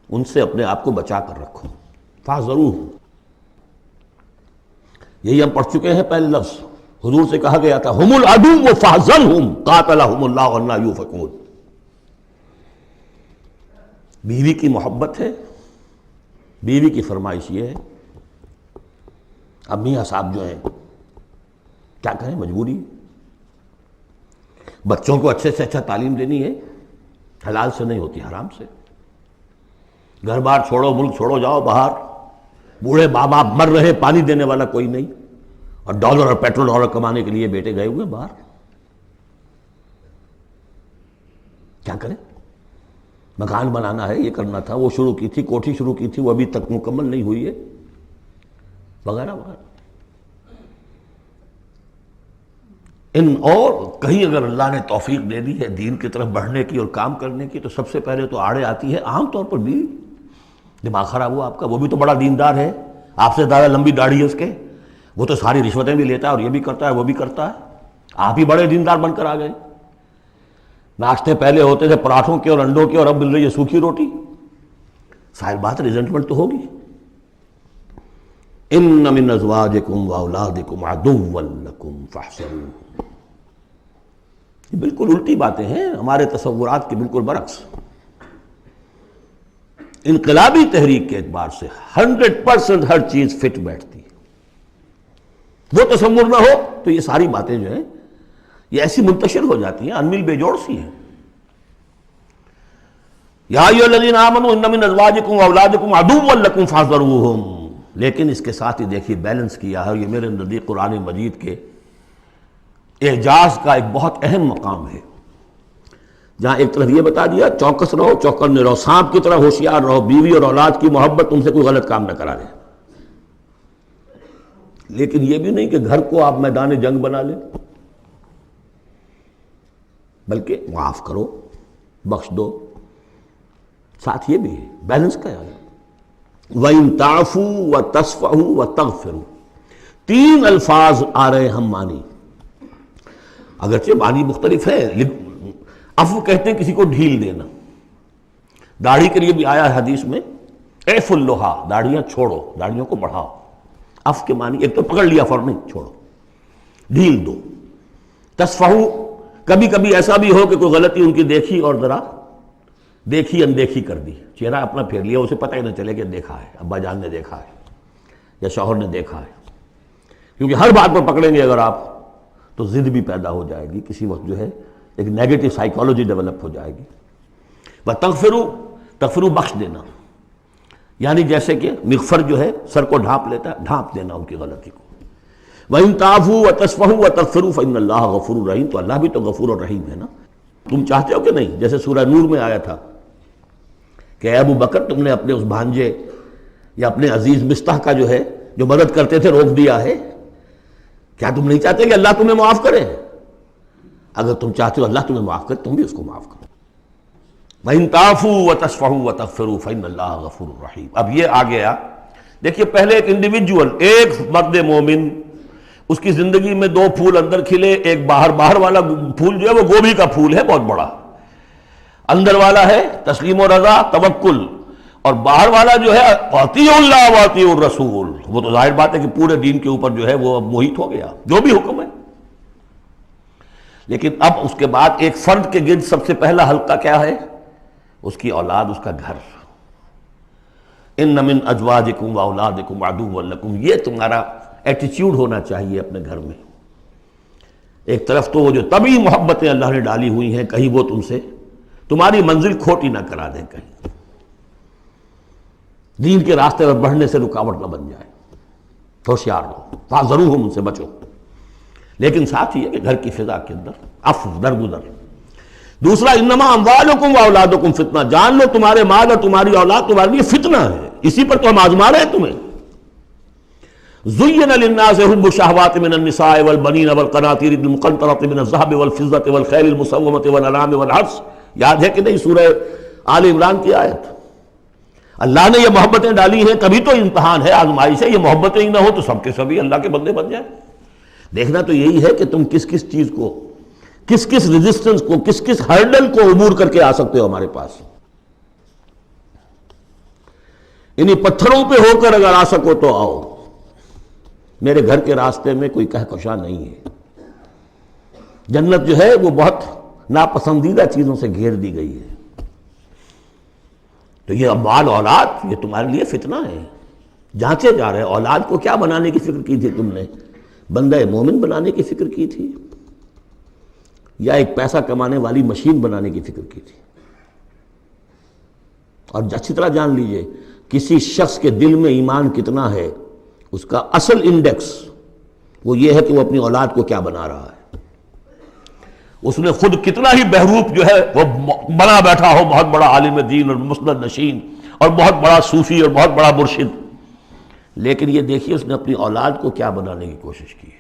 ان سے اپنے آپ کو بچا کر رکھو۔ فاحذروہم، یہی ہم پڑھ چکے ہیں پہلے لفظ، حضور سے کہا گیا تھا ہم العدو فاحذرہم قاتلہم اللہ انا یؤفکون۔ بیوی کی محبت ہے، بیوی کی فرمائش یہ ہے۔ اب میاں صاحب جو ہیں کیا کہیں، مجبوری ہے۔ بچوں کو اچھے سے اچھا تعلیم دینی ہے، حلال سے نہیں ہوتی، حرام سے۔ گھر بار چھوڑو، ملک چھوڑو، جاؤ باہر، بوڑھے ماں باپ مر رہے، پانی دینے والا کوئی نہیں، اور ڈالر اور پیٹرول ڈالر کمانے کے لیے بیٹے گئے ہوئے باہر، کیا کریں؟ مکان بنانا ہے، یہ کرنا تھا، وہ شروع کی تھی، کوٹھی شروع کی تھی، وہ ابھی تک مکمل نہیں ہوئی ہے، وغیرہ وغیرہ۔ اور کہیں اگر اللہ نے توفیق دے دی ہے دین کی طرف بڑھنے کی اور کام کرنے کی، تو سب سے پہلے تو آڑے آتی ہے عام طور پر بیوی۔ دماغ خراب ہوا آپ کا، وہ بھی تو بڑا دیندار ہے، آپ سے زیادہ لمبی داڑھی ہے اس کے، وہ تو ساری رشوتیں بھی لیتا ہے اور یہ بھی کرتا ہے وہ بھی کرتا ہے، آپ ہی بڑے دیندار بن کر آ گئے۔ ناشتے پہلے ہوتے تھے پراٹھوں کے اور انڈوں کے، اور اب مل رہی ہے سوکھی روٹی، ظاہر بات ریزنٹمنٹ تو ہوگی۔ ان من ازواجکم واولادکم عدوا لکم فاحذروہ، یہ بالکل الٹی باتیں ہیں ہمارے تصورات کے بالکل برعکس۔ انقلابی تحریک کے اعتبار سے 100% ہر چیز فٹ بیٹھتی ہے، وہ تصور نہ ہو تو یہ ساری باتیں جو ہیں یہ ایسی منتشر ہو جاتی ہیں، انمل بے جوڑ سی ہیں۔ یا ایھا الذین آمنوا ان من ازواجکم واولادکم عدوا لکم فاحذروہم، لیکن اس کے ساتھ ہی دیکھیے بیلنس کیا ہے، اور یہ میرے نزدیک قرآن مجید کے اعجاز کا ایک بہت اہم مقام ہے، جہاں ایک طرف یہ بتا دیا چوکس رہو، چوکنے رہو، سانپ کی طرح ہوشیار رہو، بیوی اور اولاد کی محبت تم سے کوئی غلط کام نہ کرا دے، لیکن یہ بھی نہیں کہ گھر کو آپ میدان جنگ بنا لیں، بلکہ معاف کرو، بخش دو، ساتھ یہ بھی ہے بیلنس کا ہے۔ وَإِن تَعْفُوا وَتَصْفَحُوا وَتَغْفِرُوا، 3 الفاظ آ رہے ہم معنی، اگرچہ معنی مختلف ہے۔ عفو کہتے ہیں کسی کو ڈھیل دینا، داڑھی کے لیے بھی آیا ہے حدیث میں اعفوا اللحیٰ، داڑھیاں چھوڑو، داڑھیوں کو بڑھاؤ۔ عفو کے معنی ایک تو پکڑ لیا فوراً چھوڑو، ڈھیل دو۔ تصفحوا، کبھی کبھی ایسا بھی ہو کہ کوئی غلطی ان کی دیکھی اور ذرا دیکھی اندیکھی کر دی، چہرہ اپنا پھیر لیا، اسے پتہ ہی نہ چلے کہ دیکھا ہے، ابا جان نے دیکھا ہے یا شوہر نے دیکھا ہے، کیونکہ ہر بات پر پکڑیں گے اگر آپ تو ضد بھی پیدا ہو جائے گی، کسی وقت جو ہے ایک نیگیٹو سائیکالوجی ڈیولپ ہو جائے گی۔ تغفروا، بخش دینا، یعنی جیسے کہ مغفر جو ہے سر کو ڈھانپ لیتا ہے، ڈھانپ دینا ان کی غلطی کو۔ وَإِن تَعْفُوا وَتَصْفَحُوا وَتَغْفِرُوا فَإِنَّ اللَّهَ غَفُورٌ رَحِيمٌ، تو اللہ بھی تو غفور اور رحیم ہے نا۔ تم چاہتے ہو کہ نہیں، جیسے سورہ نور میں آیا تھا کہ اے ابو بکر تم نے اپنے اس بھانجے یا اپنے عزیز مصطح کا جو ہے جو مدد کرتے تھے روک دیا ہے، کیا تم نہیں چاہتے کہ اللہ تمہیں معاف کرے؟ اگر تم چاہتے ہو اللہ تمہیں معاف کرے، تم بھی اس کو معاف کرو۔ وَإِن تَعْفُوا وَتَصْفَحُوا وَتَغْفِرُوا فَإِنَّ اللَّهَ غَفُورٌ رَحِيمٌ۔ اب یہ آ گیا، دیکھیے پہلے ایک انڈیویجول، ایک مرد مومن، اس کی زندگی میں 2 پھول اندر کھلے، ایک باہر والا پھول جو ہے وہ گوبھی کا پھول ہے بہت بڑا، اندر والا ہے تسلیم و رضا، توکل، اور باہر والا جو ہے اطیعوا اللہ واطیعوا الرسول، وہ تو ظاہر بات ہے کہ پورے دین کے اوپر جو ہے وہ اب محیط ہو گیا، جو بھی حکم ہے۔ لیکن اب اس کے بعد ایک فرد کے گرد سب سے پہلا حلقہ کیا ہے؟ اس کی اولاد، اس کا گھر۔ ان من ازواجکم واولادکم عدوا لکم، یہ تمہارا ایٹیچیوڈ ہونا چاہیے اپنے گھر میں۔ ایک طرف تو وہ جو طبعی محبتیں اللہ نے ڈالی ہوئی ہیں، کہیں وہ تم سے تمہاری منزل کھوٹی نہ کرا دیں، کہیں دین کے راستے پر بڑھنے سے رکاوٹ نہ بن جائے، ہوشیار رہو، فاحذروہم، ان سے بچو۔ لیکن ساتھ ہی ہے کہ گھر کی فضا کے اندر عفو، درگزر۔ دوسرا انما اموالکم واولادکم فتنہ، جان لو تمہارے مال اور تمہاری اولاد تمہارے لیے فتنہ ہے، اسی پر تو ہم آزما رہے ہیں تمہیں۔ زین للناس حب الشہوات من النساء والبنین والقناطیر المقنطرۃ من الذهب والفضة والخیل المسومۃ والانعام والحرث، یاد ہے کہ نہیں سورہ آل عمران کی آیت؟ اللہ نے یہ محبتیں ڈالی ہیں، کبھی تو امتحان ہے، آزمائش ہے، یہ محبتیں ہی نہ ہو تو سب کے سبھی اللہ کے بندے بن جائیں۔ دیکھنا تو یہی ہے کہ تم کس کس چیز کو، کس کس ریزسٹنس کو، کس کس ہرڈل کو عبور کر کے آ سکتے ہو ہمارے پاس۔ انہی پتھروں پہ ہو کر اگر آ سکو تو آؤ، میرے گھر کے راستے میں کوئی کہکشاں نہیں ہے۔ جنت جو ہے وہ بہت ناپسندیدہ چیزوں سے گھیر دی گئی ہے، تو یہ مال اولاد یہ تمہارے لیے فتنہ ہے، جانچے جا رہے۔ اولاد کو کیا بنانے کی فکر کی تھی تم نے؟ بندہ مومن بنانے کی فکر کی تھی یا ایک پیسہ کمانے والی مشین بنانے کی فکر کی تھی؟ اور اچھی طرح جان لیجئے کسی شخص کے دل میں ایمان کتنا ہے اس کا اصل انڈیکس وہ یہ ہے کہ وہ اپنی اولاد کو کیا بنا رہا ہے. اس نے خود کتنا ہی بہروپ جو ہے وہ بنا بیٹھا ہو بہت بڑا عالم دین اور مسند نشین اور بہت بڑا صوفی اور بہت بڑا مرشد، لیکن یہ دیکھیے اس نے اپنی اولاد کو کیا بنانے کی کوشش کی ہے.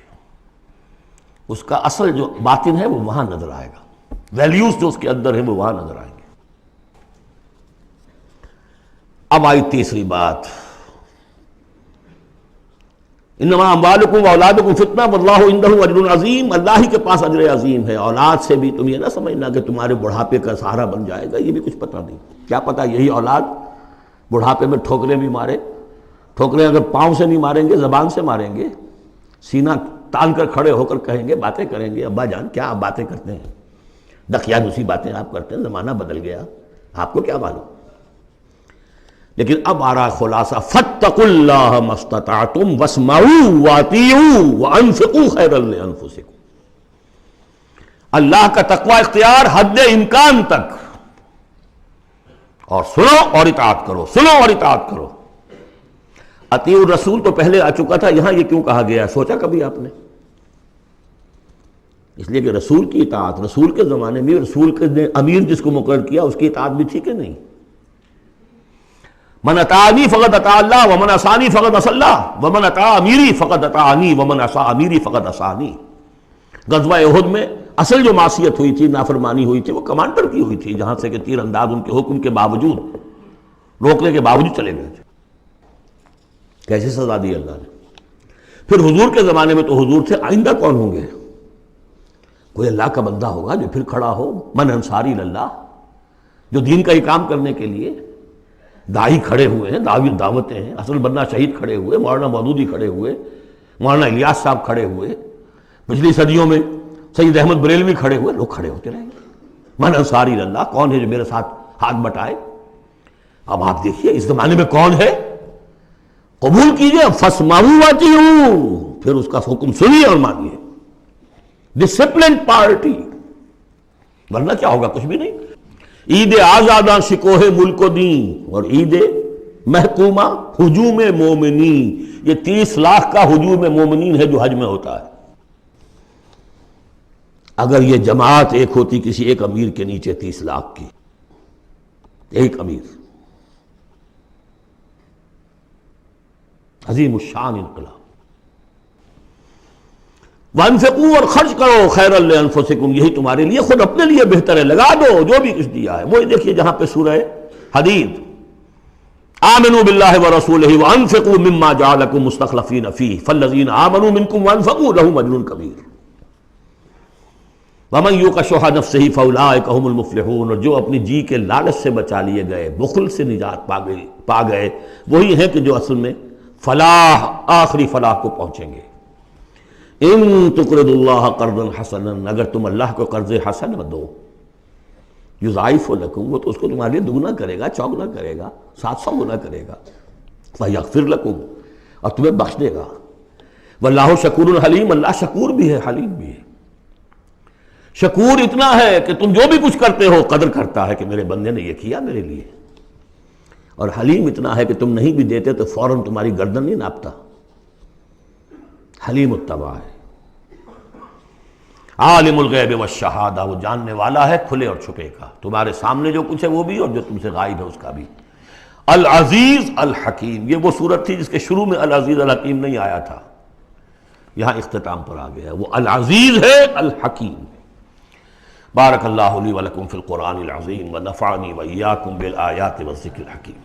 اس کا اصل جو باطن ہے وہ وہاں نظر آئے گا، ویلیوز جو اس کے اندر ہیں وہ وہاں نظر آئیں گے. اب آئی تیسری بات، انما اموالکم واولادکم فتنہ واللہ عندہ اجر عظیم، اللہ ہی کے پاس اجر عظیم ہے. اولاد سے بھی تم یہ نہ سمجھنا کہ تمہارے بڑھاپے کا سہارا بن جائے گا، یہ بھی کچھ پتہ نہیں. کیا پتہ یہی اولاد بڑھاپے میں ٹھوکریں بھی مارے. ٹھوکریں اگر پاؤں سے نہیں ماریں گے زبان سے ماریں گے، سینہ تان کر کھڑے ہو کر کہیں گے، باتیں کریں گے، ابا جان کیا آپ باتیں کرتے ہیں، دقیانوسی باتیں آپ کرتے ہیں، زمانہ بدل گیا، آپ کو کیا معلوم. لیکن اب آ رہا خلاصہ، فاتقوا اللہ ما استطعتم واسمعوا واطیعوا وانفقوا خیرا لانفسکم. اللہ کا تقوی اختیار حد امکان تک، اور سنو اور اطاعت کرو، سنو اور اطاعت کرو. اطیعوا الرسول تو پہلے آ چکا تھا، یہاں یہ کیوں کہا گیا ہے سوچا کبھی آپ نے؟ اس لیے کہ رسول کی اطاعت، رسول کے زمانے میں رسول کے امیر جس کو مقرر کیا اس کی اطاعت بھی تھی کہ نہیں؟ من اطاعنی فقد اطاع اللہ ومن عصانی فقد عصى اللہ ومن اطاع امیری فقد اطاعنی ومن عصى امیری فقد عصانی. غزوہ احد میں اصل جو معصیت ہوئی تھی، نافرمانی ہوئی تھی، وہ کمانڈر کی ہوئی تھی، جہاں سے کہ تیر انداز ان کے حکم کے باوجود، روکنے کے باوجود چلے گئے تھے. کیسے سزا دی اللہ نے. پھر حضور کے زمانے میں تو حضور تھے، آئندہ کون ہوں گے؟ کوئی اللہ کا بندہ ہوگا جو پھر کھڑا ہو، من انصاری اللہ، جو دین کا ہی کام کرنے کے لیے داعی کھڑے ہوئے ہیں، دعوتیں ہیں. حسن البنا شہید کھڑے ہوئے، مولانا مودودی کھڑے ہوئے، مولانا الیاس صاحب کھڑے ہوئے، پچھلی صدیوں میں سید احمد بریلوی کھڑے ہوئے، لوگ کھڑے ہوتے رہیں گے. من انصاری اللہ، کون ہے جو میرے ساتھ ہاتھ بٹائے؟ اب آپ دیکھیے اس زمانے میں کون ہے، قبول کیجئے. فاسمعوا واطیعوا، پھر اس کا حکم سنیے اور مانیے. ڈسپلن پارٹی، ورنہ کیا ہوگا؟ کچھ بھی نہیں. عید آزاداں شکوہ ملک و دین اور عید محکومہ ہجوم مومنین. یہ 30 لاکھ کا ہجوم مومنین ہے جو حج میں ہوتا ہے. اگر یہ جماعت ایک ہوتی کسی ایک امیر کے نیچے 30 لاکھ کی، ایک امیر، عظیم الشان انقلاب. وانفقوا، اور خرچ کرو، خیرا لانفسکم، یہی تمہارے لیے، خود اپنے لیے بہتر ہے، لگا دو جو بھی کچھ دیا ہے. وہی دیکھیے جہاں پہ سورہ حدید، آمنوا باللہ ورسولہ وانفقوا مما جعلکم مستخلفین فیہ فالذین آمنوا منکم وانفقوا لہم اجر کبیر ومن یوق شح نفسہ فاولئک ھم المفلحون. اور جو اپنی جی کے لالچ سے بچا لیے گئے، بخل سے نجات پا گئے، وہی ہیں کہ جو اصل میں فلاح، آخری فلاح کو پہنچیں گے. ان تقرضوا اللہ قرضا حسنا، اگر تم اللہ کو قرض حسن دو، یضاعف لکم، وہ تو اس کو تمہارے لیے دگنا کرے گا، چوگنا کرے گا، 700 گنا کرے گا. ویغفر لکم، اور تمہیں بخش دے گا. واللہ شکور حلیم، اللہ شکور بھی ہے، حلیم بھی ہے. شکور اتنا ہے کہ تم جو بھی کچھ کرتے ہو قدر کرتا ہے کہ میرے بندے نے یہ کیا میرے لیے. اور حلیم اتنا ہے کہ تم نہیں بھی دیتے تو فوراً تمہاری گردن نہیں ناپتا. حلیم التبع ہے. عالم الغیب والشہادہ، وہ جاننے والا ہے کھلے اور چھپے کا، تمہارے سامنے جو کچھ ہے وہ بھی اور جو تم سے غائب ہے اس کا بھی. العزیز الحکیم، یہ وہ صورت تھی جس کے شروع میں العزیز الحکیم نہیں آیا تھا، یہاں اختتام پر آ گیا. وہ العزیز ہے الحکیم. بارک اللہ لی ولکم فی القرآن العظیم ونفعنی وإیاکم بالآیات والذکر الحکیم.